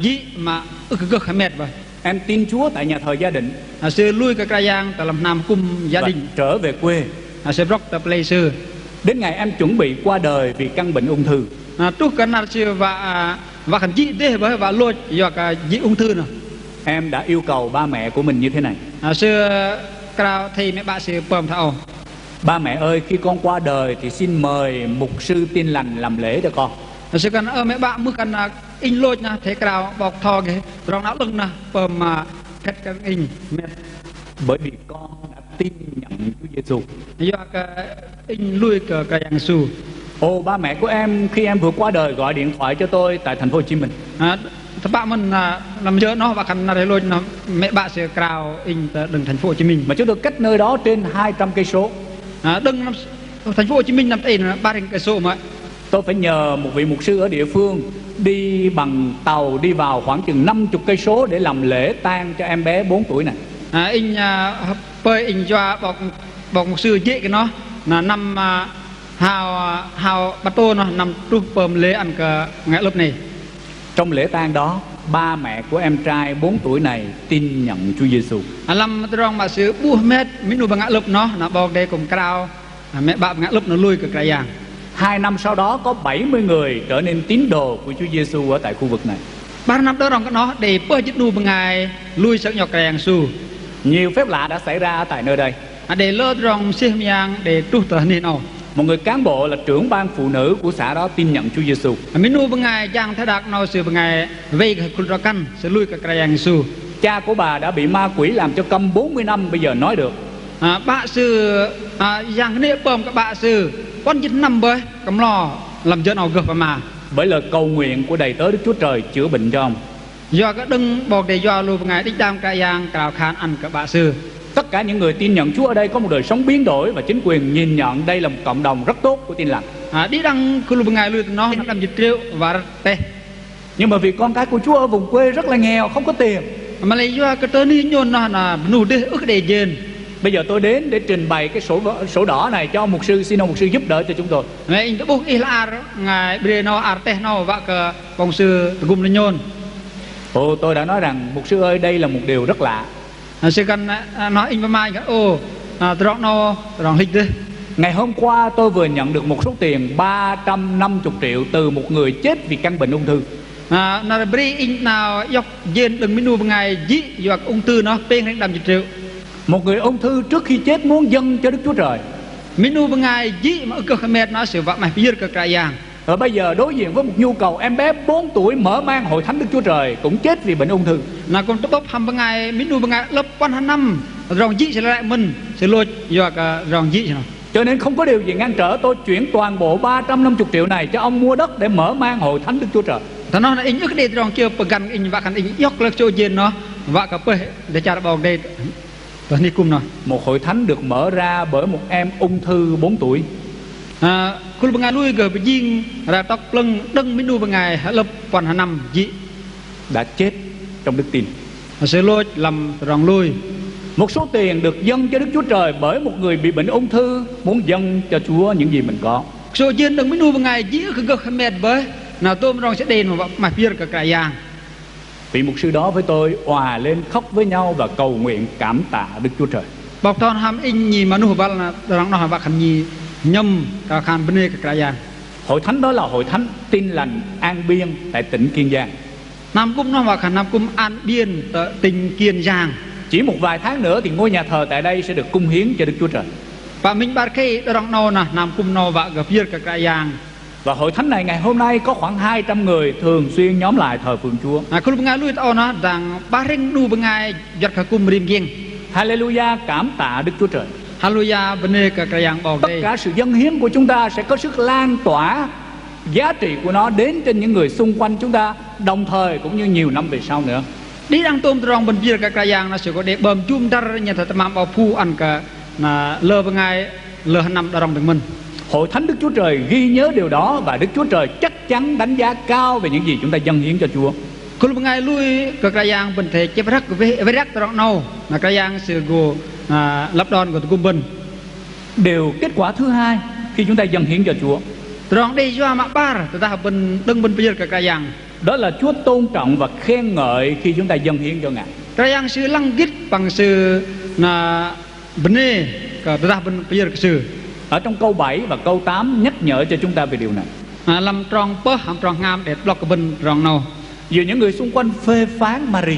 Dĩ mà cực mệt vậy. Em tin Chúa tại nhà thờ Gia Định. Sư lui cái cây giang tại làm nam cùng gia đình trở về quê. Sư rock tập lây sư. Đến ngày em chuẩn bị qua đời vì căn bệnh ung thư. Trước cái nào sư và khẩn dị thế và lôi do cái dị ung thư nào. Em đã yêu cầu ba mẹ của mình như thế này. Sư cao thì mẹ bà sư bơm thảo. Ba mẹ ơi, khi con qua đời thì xin mời mục sư Tin Lành làm lễ cho con. Sư cần mẹ bạn mức cần in lôi nha, thế cao bọc thò cái rong não lưng nè, bơm cách cái in mẹ. Bởi vì con đã tin nhận Chúa Giêsu. Do cái in lui cái giang su. Ồ, ba mẹ của em khi em vừa qua đời gọi điện thoại cho tôi tại thành phố Hồ Chí Minh. Các bạn mình làm giờ nó và khăn này luôn mẹ bạn sẽ cào in đừng thành phố Hồ Chí Minh mà chúng tôi cách nơi đó trên 200 cây số. Đừng thành phố Hồ Chí Minh nằm tên 300 cây số mà. Tôi phải nhờ một vị mục sư ở địa phương đi bằng tàu đi vào khoảng chừng 50 cây số để làm lễ tang cho em bé 4 tuổi này. In bơi in cho bọc mục sư dễ cái nó là năm hào bắt tô nó nằm trung bơm lễ ăn cả ngày lớp này. Trong lễ tang đó, ba mẹ của em trai 4 tuổi này tin nhận Chúa Giêsu. Làm rong mà sư bu mét mình nuôi bằng ngã lớp nó là bọc đây cùng cao mẹ bạn ngã lớp nó lui cái cái giang. 2 năm sau đó có 70 người trở nên tín đồ của Chúa Giêsu ở tại khu vực này. 3 năm đó rong cái nó để bơi chích nuôi bằng ngày lui sợ nhọc cái giang su. Nhiều phép lạ đã xảy ra ở tại nơi đây. Để lơ rong xem giang để tu tờ nên nào. Một người cán bộ là trưởng ban phụ nữ của xã đó tin nhận Chúa Giêsu. Mình nuôi bằng ngày giang thái đặc nào sự bằng ngày về cái khuôn ra căn sẽ lui cái giang su. Cha của bà đã bị ma quỷ làm cho câm 40 năm bây giờ nói được. Bạ sư giang nệ bơm các bạ sư con chích năm bơi cầm lò làm chuyện nào gập mà. Bởi lời cầu nguyện của đầy tớ Đức Chúa Trời chữa bệnh cho ông. Do cái đừng bọc để do lui bằng ngày đích đam cái giang cào khan ăn các bạ sư. Tất cả những người tin nhận Chúa ở đây có một đời sống biến đổi và chính quyền nhìn nhận đây là một cộng đồng rất tốt của tin lành. Đi đăng cứ lúc ngày lui nó làm dịch triệu và tê. Nhưng mà vì con cái của Chúa ở vùng quê rất là nghèo, không có tiền. Mà lấy do cái tớ ní nhôn nó là nụ đế ức đề dền. Bây giờ tôi đến để trình bày cái sổ đỏ này cho mục sư, xin ông mục sư giúp đỡ cho chúng tôi. Ngày anh bốc ý là ngày bề nó arte nó và cái bông sư gồm lên nhôn. Ồ, tôi đã nói rằng mục sư ơi, đây là một điều rất lạ. Sẽ cần nói in và mai ồ trọn nó trọn lịch đi. Ngày hôm qua tôi vừa nhận được một số tiền 350 triệu từ một người chết vì căn bệnh ung thư. Nó bri in nào dọc dên đừng minu bằng ngày dĩ dọc ung thư nó tên đến 50 triệu. Một người ung thư trước khi chết muốn dâng cho Đức Chúa Trời. Minu bằng ngày dĩ mà cơ mệt nó sẽ vợ mày bây giờ cái trại giang. Và bây giờ đối diện với một nhu cầu em bé 4 tuổi mở mang hội thánh Đức Chúa Trời cũng chết vì bệnh ung thư. Là con tốt bốc hầm bằng ngày minu bằng ngày lớp quan năm rong dĩ sẽ lại mình sẽ lôi dọc rong dĩ nào. Cho nên không có điều gì ngăn trở tôi chuyển toàn bộ 350 triệu này cho ông mua đất để mở mang hội thánh Đức Chúa Trời. Thằng nó là in ức để rong kia gần in và khăn in dọc lực cho dên nó và cả bê để cha bảo đây. Và đi cùng nào. Một hội thánh được mở ra bởi một em ung thư 4 tuổi. Khuôn bằng ngày lui gửi bởi dinh ra tóc lưng đâng minu bằng ngày lớp còn năm dị đã chết trong đức tin. Sẽ lôi làm rong lui. Một số tiền được dâng cho Đức Chúa Trời bởi một người bị bệnh ung thư muốn dâng cho Chúa những gì mình có. Số dên đừng minu bằng ngày dĩ cứ gật mệt với nào tôi rong sẽ đền mà phía cả cả giang. Vị mục sư đó với tôi òa lên khóc với nhau và cầu nguyện cảm tạ Đức Chúa Trời. Bọc thon ham in nhì mà nụ bal là rong nó bạc khăn nhì nhâm cả khăn bên đây cả giang. Hội thánh đó là hội thánh Tin Lành An Biên tại tỉnh Kiên Giang. Nam cung nó bạc khăn Nam cung An Biên tỉnh Kiên Giang. Chỉ một vài tháng nữa thì ngôi nhà thờ tại đây sẽ được cung hiến cho Đức Chúa Trời. Và mình bạc khi rong nó nè Nam cung nó và gặp phía cả giang. Và hội thánh này ngày hôm nay có khoảng 200 người thường xuyên nhóm lại thờ phượng Chúa. Kalau bengai lui tao nó rằng ba ring nu bengai giật cả cung rim giang. Hallelujah, cảm tạ Đức Chúa Trời. Hallelujah, bener cả cái yang bảo Tất cả sự dâng hiến của chúng ta sẽ có sức lan tỏa giá trị của nó đến trên những người xung quanh chúng ta, đồng thời cũng như nhiều năm về sau nữa. đi đang tôm rong bên bia cái giang nó sẽ có để bơm chum dar nhà thật mà bảo phu ăn cả là lơ bên ngay lơ năm đào rong được mình. Hội thánh Đức Chúa Trời ghi nhớ điều đó và Đức Chúa Trời chắc chắn đánh giá cao về những gì chúng ta dâng hiến cho Chúa. Kalau bengai lui ke kerajaan bente ceperak berak terang nau na kerajaan sego lap don của cung bên. Điều kết quả thứ hai khi chúng ta dâng hiến cho Chúa, Terang đi cho mak par tetap bên đừng bên bia ke kerajaan. đó là Chúa tôn trọng và khen ngợi khi chúng ta dâng hiến cho Ngài. Kerajaan sư langgit bằng sư na bene ke tetap bên bia ke sư. Ở trong câu 7 và câu 8 nhắc nhở cho chúng ta về điều này. Lam trong pơ ham trong ngam để block ke bên terang nau. Dù những người xung quanh phê phán Mary,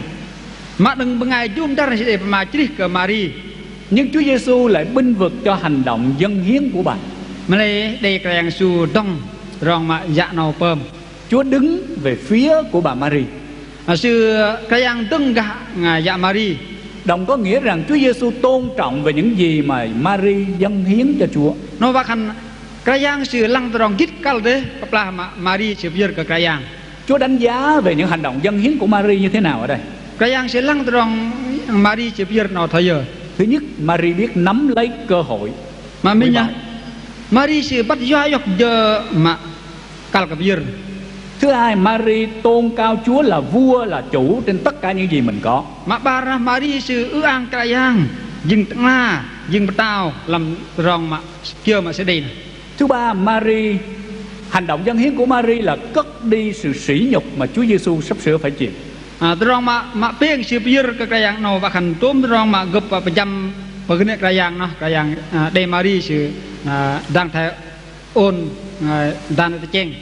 Mak đừng bengai jum dar si để mà chỉ ke Mari. nhưng Chúa Giêsu lại binh vực cho hành động dâng hiến của bà. Malay đây kerajaan su dong rong mak dạ nau pem. Chúa đứng về phía của bà Mary. Sư kerajaan deng gak dạ Mari. Đồng có nghĩa rằng Chúa Giêsu tôn trọng về những gì mà Mary dâng hiến cho Chúa. No bahkan kerajaan sư lang terong git kal deh kepala Mari si bia ke kerajaan. Chúa đánh giá về những hành động dâng hiến của Mary như thế nào ở đây? Kerajaan sư lang terong Mari si bia no thay. Thứ nhất, Mary biết nắm lấy cơ hội. Mà mình nhá, Mari si bắt doa yok je mà kal ke bia. Thứ hai, Mary tôn cao Chúa là vua, là chủ trên tất cả những gì mình có. Mak barah Mari si ang kerajaan jing tengah jing betau lam rong mak kia mak sedih. Thứ ba, Mary, hành động dâng hiến của Mary là cất đi sự sỉ nhục mà Chúa Giêsu sắp sửa phải chịu. Terong mak peng si bia ke kerajaan no bahkan tom terong mak gep pejam pegene kerajaan no kerajaan de Mari si đang thay ôn dan te cheng.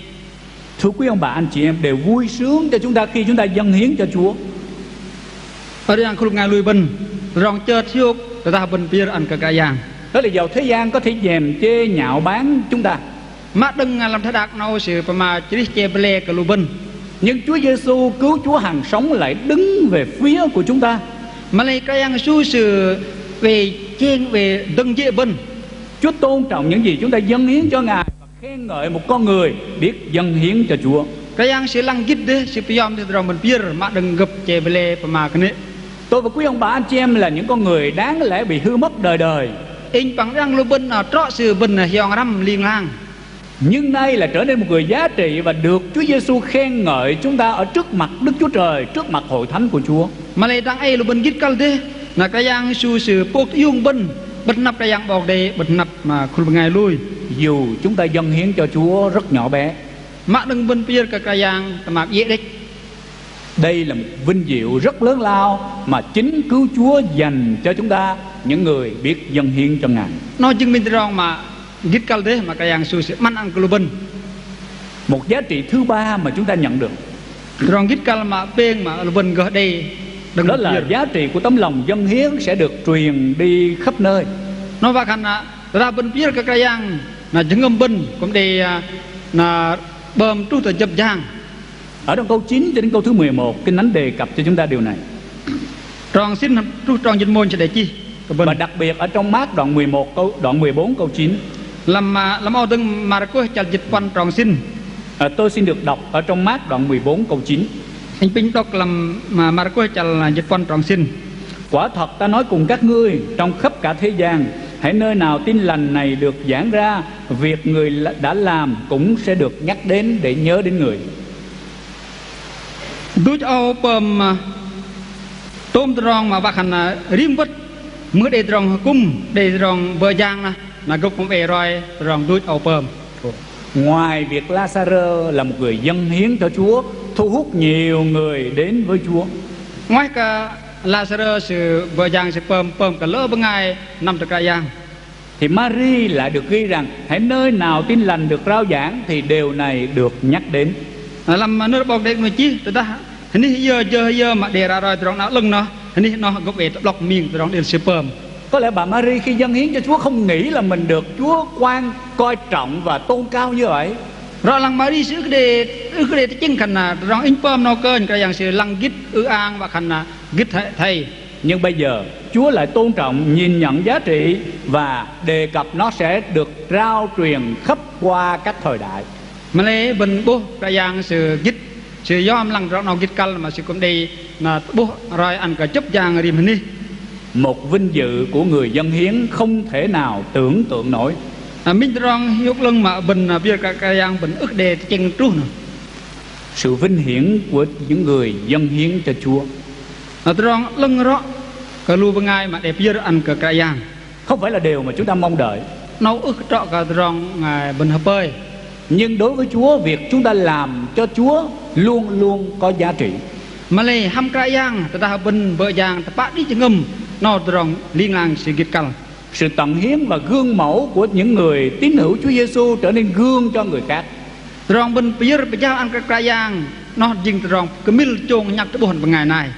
Thưa quý ông bà anh chị em, đều vui sướng cho chúng ta khi chúng ta dâng hiến cho Chúa. Ở đây khung ngai lui bên rong chợt siêu ta bên bia ăn ke kerajaan. Đó là dầu thế gian có thể dèm chê nhạo báng chúng ta, Mak đừng làm thay đạc nâu sự mà chỉ che bele ke lu bên. nhưng Chúa Giêsu cứu Chúa hàng sống lại đứng về phía của chúng ta. Malay kerajaan su sự về chen về đừng dễ bên. Chúa tôn trọng những gì chúng ta dâng hiến cho Ngài và khen ngợi một con người biết dâng hiến cho Chúa. Kerajaan si langgit deh si piyam si rong bên bia mak đừng gep che bele pema kene. Tôi và quý ông bà anh chị em là những con người đáng lẽ bị hư mất đời đời, In bằng răng lu bên trọ sự bên hiong ram liên lang. nhưng nay là trở nên một người giá trị và được Chúa Giêsu khen ngợi chúng ta ở trước mặt Đức Chúa Trời, trước mặt hội thánh của Chúa. Malay dang ai lu bên git kal deh na kerajaan su sự pok yung bên bên nap kerajaan bok de bên nap mà khul bengai lui. Dù chúng ta dâng hiến cho Chúa rất nhỏ bé, Mak đừng bên bia ke kerajaan temak ye dek. đây là một vinh dự rất lớn lao mà chính cứu Chúa dành cho chúng ta, những người biết dâng hiến cho Ngài. No jing min rong mà git kal deh mà kerajaan su sự man ang lu bên. Một giá trị thứ ba mà chúng ta nhận được, Rong git kal mà peng mà lu bên gơ đây đừng đó là giá trị của tấm lòng dâng hiến sẽ được truyền đi khắp nơi. No bahkan ra bên bia ke kerajaan na jengem bên cũng đi na bơm tu te jeb jang. Ở trong câu 9 cho đến câu thứ 11, Kinh Thánh đề cập cho chúng ta điều này. Tròn xin tu tròn dịch môn sẽ để chi. Và đặc biệt ở trong Mác đoạn 14 câu 9. Làm ao từng Marcos chặt dịch quan tròn xin. Tôi xin được đọc ở trong Mác đoạn 14 câu 9. Anh pin đọc làm Marcos chặt dịch quan tròn xin. Quả thật ta nói cùng các ngươi, trong khắp cả thế gian, hãy nơi nào tin lành này được giảng ra, việc người đã làm cũng sẽ được nhắc đến để nhớ đến người. Đuôi ao pầm tôm tròn mà bahkan rim vất mưa để tròn cung để tròn bờ giang là gốc cũng về rồi tròn đuôi ao pầm. Ngoài việc Lazarơ là một người dâng hiến cho Chúa, thu hút nhiều người đến với Chúa, Ngoài cả Lazarus sự bờ giang sự pầm cả lỡ bên ngày năm thực giang, thì Mary lại được ghi rằng hãy nơi nào tin lành được rao giảng thì điều này được nhắc đến. làm nơi bọc để người chi tụi ta hình như giờ mà để ra rồi tròn não lưng hình như nó gốc về lọc miệng tròn đến sự pầm. Có lẽ bà Mary khi dâng hiến cho Chúa không nghĩ là mình được Chúa coi trọng và tôn cao như vậy. Rồi lăng Mary sự cái chính khẩn là rong in pom nó cơn cái dạng sự lăng gít an và khẩn là gít thầy. Nhưng bây giờ Chúa lại tôn trọng, nhìn nhận giá trị và đề cập nó sẽ được rao truyền khắp qua các thời đại. Mà lấy bình bố cái dạng sự gít sự yom lăng rong nào gít cal mà sự cũng đi là bố rồi ăn cả chấp giang rim ni Một vinh dự của người dân hiến không thể nào tưởng tượng nổi. mình rong hiếu lưng mà bình bia cả giang bình ức đề chênh trú nữa Sự vinh hiển của những người dân hiến cho Chúa rong lưng rõ cái lu bên ngay mà để bia ăn cả giang không phải là điều mà chúng ta mong đợi. nấu ức trọ cả rong ngày bình hợp bơi Nhưng đối với Chúa, việc chúng ta làm cho Chúa luôn luôn có giá trị. mà lấy ham cả giang ta bình vợ giang ta bắt đi chừng ngầm nó rong liên lang sự gít cal Sự tận hiến và gương mẫu của những người tín hữu Chúa Giêsu trở nên gương cho người khác. rong bình bia bây giờ ăn cả giang nó dừng rong cái mil chôn nhặt cái buồn bằng ngày này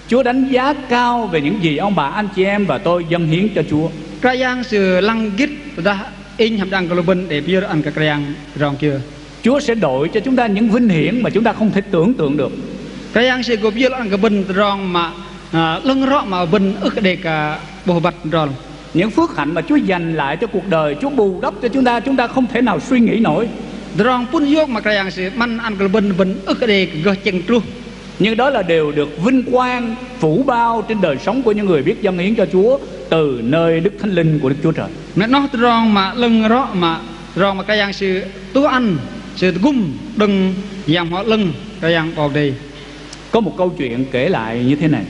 Chúa đánh giá cao về những gì ông bà anh chị em và tôi dâng hiến cho Chúa. cái giang sự lăng gít ta in hàm đăng cái bình để bia ăn cả giang rong kia Chúa sẽ đổi cho chúng ta những vinh hiển mà chúng ta không thể tưởng tượng được. cái giang sự có bia ăn cái bình rong mà lưng rõ mà bình ức để cả bồ bạch rồi Những phước hạnh mà Chúa dành lại cho cuộc đời, Chúa bù đắp cho chúng ta không thể nào suy nghĩ nổi. rong pun yok mà cái giang sự man ăn cái bình ức để gỡ chừng tru Nhưng đó là điều được vinh quang phủ bao trên đời sống của những người biết dâng hiến cho Chúa từ nơi Đức Thánh Linh của Đức Chúa Trời. mẹ nó rong mà lưng rõ mà rong mà cái giang sự tú ăn sự gum đừng giang họ lưng cái giang vào đi Có một câu chuyện kể lại như thế này.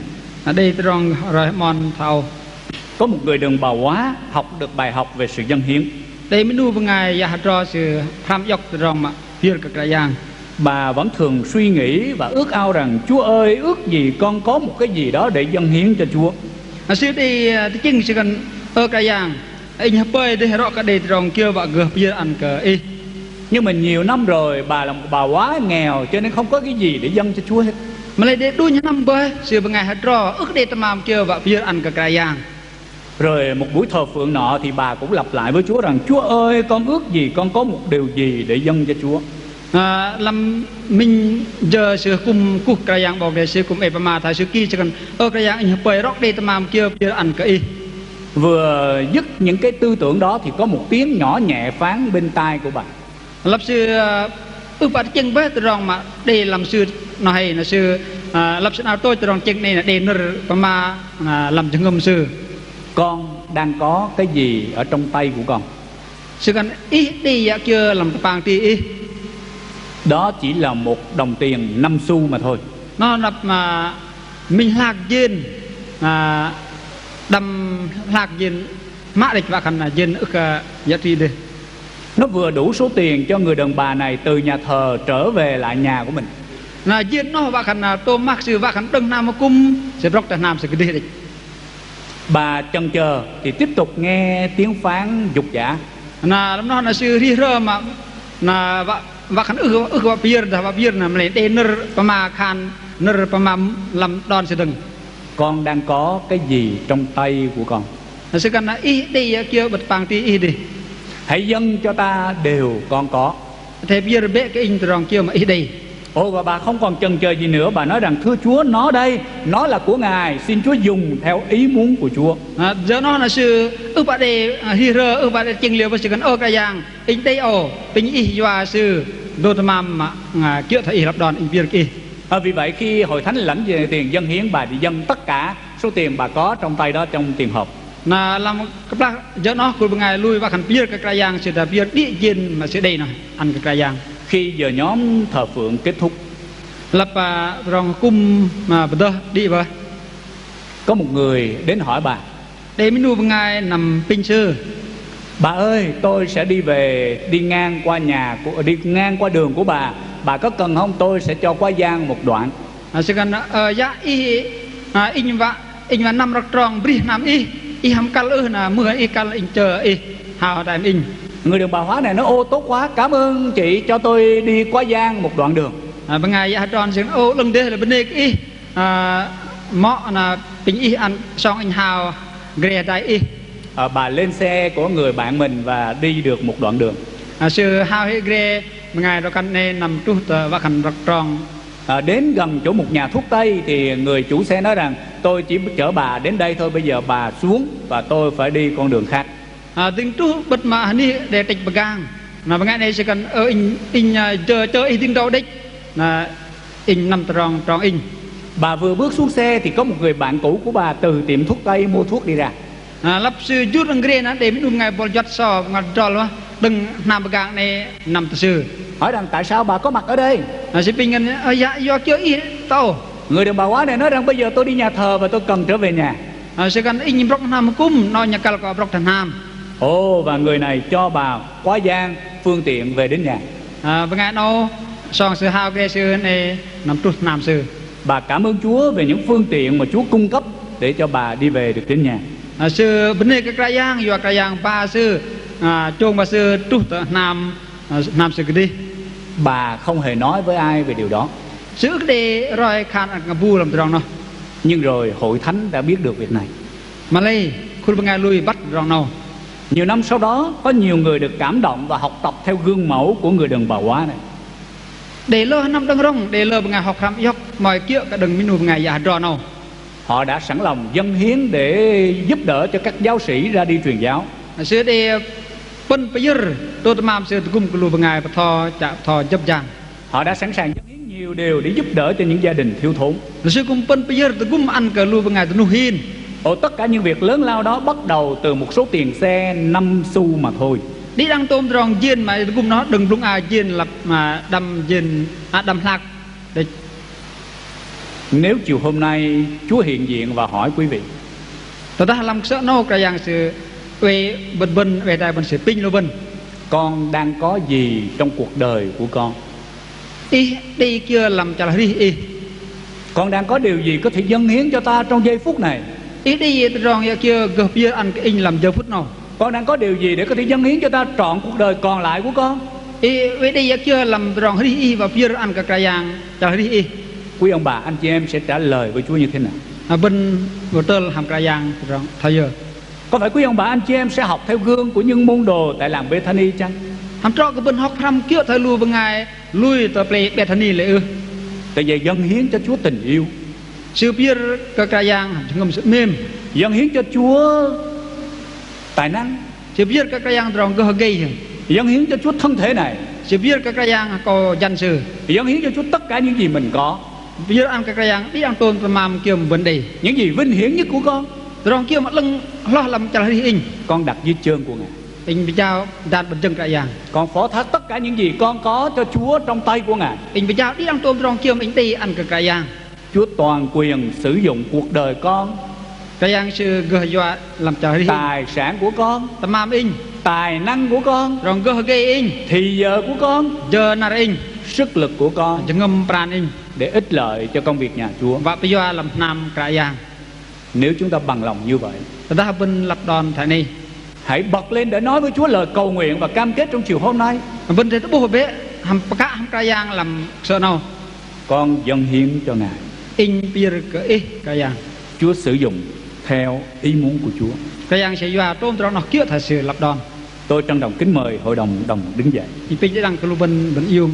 đây rong rồi mòn thầu Có một người Đồng Bào Hóa học được bài học về sự dâng hiến. đây mới nuôi bằng ngày ya cho sự tham dọc rong mà bia cả giang Bà vẫn thường suy nghĩ và ước ao rằng Chúa ơi, ước gì con có một cái gì đó để dâng hiến cho Chúa. sư đi chừng sự cần cái giang anh hấp bơi để rõ cái đề rong kia và gỡ bia ăn cả y Nhưng mà nhiều năm rồi bà là một bà quá nghèo cho nên không có cái gì để dâng cho Chúa hết. mà lại để đuôi những năm bơi sự bằng ngày cho ước để tamam kia và bia ăn cả cái giang Rồi một buổi thờ phượng nọ thì bà cũng lặp lại với Chúa rằng Chúa ơi, con ước gì con có một điều gì để dâng cho Chúa. làm mình giờ sự cùng cuộc cái giang bảo để sự cùng mà thay sự kia chỉ cần cái giang anh hấp bơi rót để tamam kia bia ăn cả y Vừa dứt những cái tư tưởng đó thì có một tiếng nhỏ nhẹ phán bên tai của bà. lập sư bắt chân với rong mà để làm sư nó hay là sư lập sư nào tôi rong chân này là để nở mà làm cho ngâm sư Con đang có cái gì ở trong tay của con? sư cần ý đi dạ chưa làm bằng ti ý Đó chỉ là một đồng tiền 5 xu mà thôi. nó lập mà mình lạc dên đâm lạc dên mã địch và khăn là dên ức giá trị đi Nó vừa đủ số tiền cho người đàn bà này từ nhà thờ trở về lại nhà của mình. là dên nó và khăn là tô mắc sư và khăn đừng nam mà cung sẽ róc ta nam sẽ cái đi địch Bà chần chờ thì tiếp tục nghe tiếng phán dục giả. là nó là sư ri rơ mà là và khăn ức và bia là lấy để nở mà khăn nở mà làm đòn sẽ đừng. Con đang có cái gì trong tay của con? Sư cần là ý đi kia bật bằng tí ý đi. Hãy dâng cho ta đều con có. Thế bây giờ bệ cái in rong kia mà ý đi. Ồ, và bà không còn chần chờ gì nữa. Bà nói rằng thưa Chúa, nó đây, nó là của Ngài, xin Chúa dùng theo ý muốn của Chúa. Giờ nó là sư ước bà đề hi rơ ước bà đề chừng liều và sư cần cái giang in tây ồ bình ý dọa sư đô tâm mà kia thấy ý lập đòn in biệt ý. Vì vậy khi hội thánh lãnh về tiền dâng hiến, bà đi dâng tất cả số tiền bà có trong tay đó trong tiền hộp. Là làm cái bác giờ nó của ngày lui và khăn biệt cái giang sẽ là biệt địa diện mà sẽ đây này ăn cái giang. Khi giờ nhóm thờ phượng kết thúc, lập rong cung mà bờ đi vào. có một người đến hỏi bà. Để mình nuôi ngày nằm pin sư. Bà ơi, tôi sẽ đi ngang qua đường của bà có cần không? Tôi sẽ cho qua giang một đoạn. Sẽ cần dạ in và năm rắc tròn bri năm hàm cal là mưa cal in chờ hào đại in. Người Đồng Bào Hóa này nó ô tốt quá, cảm ơn chị cho tôi đi qua giang một đoạn đường. Bằng ngày dạ tròn sẽ ô lần đây là bên đây mọ là tính ăn xong anh hào ghé đại Bà lên xe của người bạn mình và đi được một đoạn đường. Sự hào hệ ghé ngày đó căn này nằm trút và khăn rắc tròn. Đến gần chỗ một nhà thuốc tây thì người chủ xe nói rằng tôi chỉ chở bà đến đây thôi, bây giờ bà xuống và tôi phải đi con đường khác. Tiếng trút bật mà đi để tịch bậc gang là bằng ngày này sẽ cần in chờ in tiếng đâu đích là in năm tròn in. Bà vừa bước xuống xe thì có một người bạn cũ của bà từ tiệm thuốc tây mua thuốc đi ra. Lắp sư chút ăn ghê nó để mình đúng ngày bol giọt so ngọt tròn luôn. Đừng nằm gang này nằm từ sư. Hỏi rằng tại sao bà có mặt ở đây? Sẽ bình ngân dạ do chưa ý tao. Người đàn bà quá này nói rằng bây giờ tôi đi nhà thờ và tôi cần trở về nhà. Sẽ cần in brock nam cung nói nhà cal có brock thần nam. Ồ, và người này cho bà quá gian phương tiện về đến nhà. Và ngày nào song sư hao ghê sư này nằm trút nam sư. Bà cảm ơn Chúa về những phương tiện mà Chúa cung cấp để cho bà đi về được đến nhà. Sư vấn đề cái giang do cái giang ba sư chôn bà sư trút nam sư cái đi. Bà không hề nói với ai về điều đó. Sư đi rồi khan ăn bu làm tròn nó. Nhưng rồi hội thánh đã biết được việc này. Mà lấy khuôn bằng ngày lui bắt rong nào. Nhiều năm sau đó có nhiều người được cảm động và học tập theo gương mẫu của người đàn bà quá này. Để lơ năm đăng rong để lơ bằng ngày học làm dọc mọi kia cả đừng minu bằng ngày giả trò nào. Họ đã sẵn lòng dâng hiến để giúp đỡ cho các giáo sĩ ra đi truyền giáo. Sư đi phân bây giờ tôi làm sư cùng cái lùi bằng ngày thò chạm thò chấp giang. Họ đã sẵn sàng dâng hiến nhiều điều để giúp đỡ cho những gia đình thiếu thốn. Sư cùng phân bây giờ tôi cùng ăn cái lùi bằng ngày tôi nuôi hin. Tất cả những việc lớn lao đó bắt đầu từ một số tiền xe 5 xu mà thôi. Đi đăng tôm rong diên mà cùng nó đừng lúc diên lập mà đâm diên đâm lạc. Để nếu chiều hôm nay Chúa hiện diện và hỏi quý vị, tôi ta làm sợ nó cái dạng sự về bần về đại bần sự pin lô bần, con đang có gì trong cuộc đời của con? đi kia làm cho là đi con đang có điều gì có thể dâng hiến cho ta trong giây phút này? đi rong kia gợp kia ăn cái in làm giờ phút nào. Con đang có điều gì để có thể dâng hiến cho ta trọn cuộc đời còn lại của con? Đi kia làm rong đi và kia ăn cái dạng cho là đi. Quý ông bà anh chị em sẽ trả lời với Chúa như thế nào? Bên vừa tơ làm cái dạng rong thay giờ. Có phải quý ông bà anh chị em sẽ học theo gương của những môn đồ tại làng Bethany chăng? Hàm cho cái bên học tham kia thời lùi bằng ngày lui từ plei Bethany lại Tại vì dâng hiến cho Chúa tình yêu, sư biết cái dạng ngầm sự mềm, dâng hiến cho Chúa tài năng, sư biết cái dạng rong cơ gây, dâng hiến cho Chúa thân thể này, sư biết cái dạng có danh sư, dâng hiến cho Chúa tất cả những gì mình có. biết ăn cái dạng đi ăn tôn làm kia một vấn đề, những gì vinh hiển nhất của con, rong kia mà lưng lo làm trả lời in, con đặt dưới chân của Ngài. Anh bị trao đạt bật chân cái dạng, con phó thác tất cả những gì con có cho Chúa trong tay của Ngài. Anh bị trao đi ăn tôn rong kia mà anh đi ăn cái dạng. Chúa toàn quyền sử dụng cuộc đời con, cái dạng sư gờ dọa làm trả lời tài sản của con, tamam in, tài năng của con, rong gờ gây in, thì giờ của con, giờ nào in, sức lực của con, chừng ngâm pran in, để ích lợi cho công việc nhà Chúa. và bây giờ làm nam cái dạng. Nếu chúng ta bằng lòng như vậy, ta bên lập đòn thải này, hãy bật lên để nói với Chúa lời cầu nguyện và cam kết trong chiều hôm nay. bên thế bố bé hàm cả hàm cái dạng làm sợ nào, con dâng hiến cho Ngài. in bia cái dạng. Chúa sử dụng theo ý muốn của Chúa. Cái dạng sẽ dọa tôm cho nó kia thật sự lập đòn. Tôi trân trọng kính mời hội đồng đứng dậy. Thì bây giờ đang cái bên yêu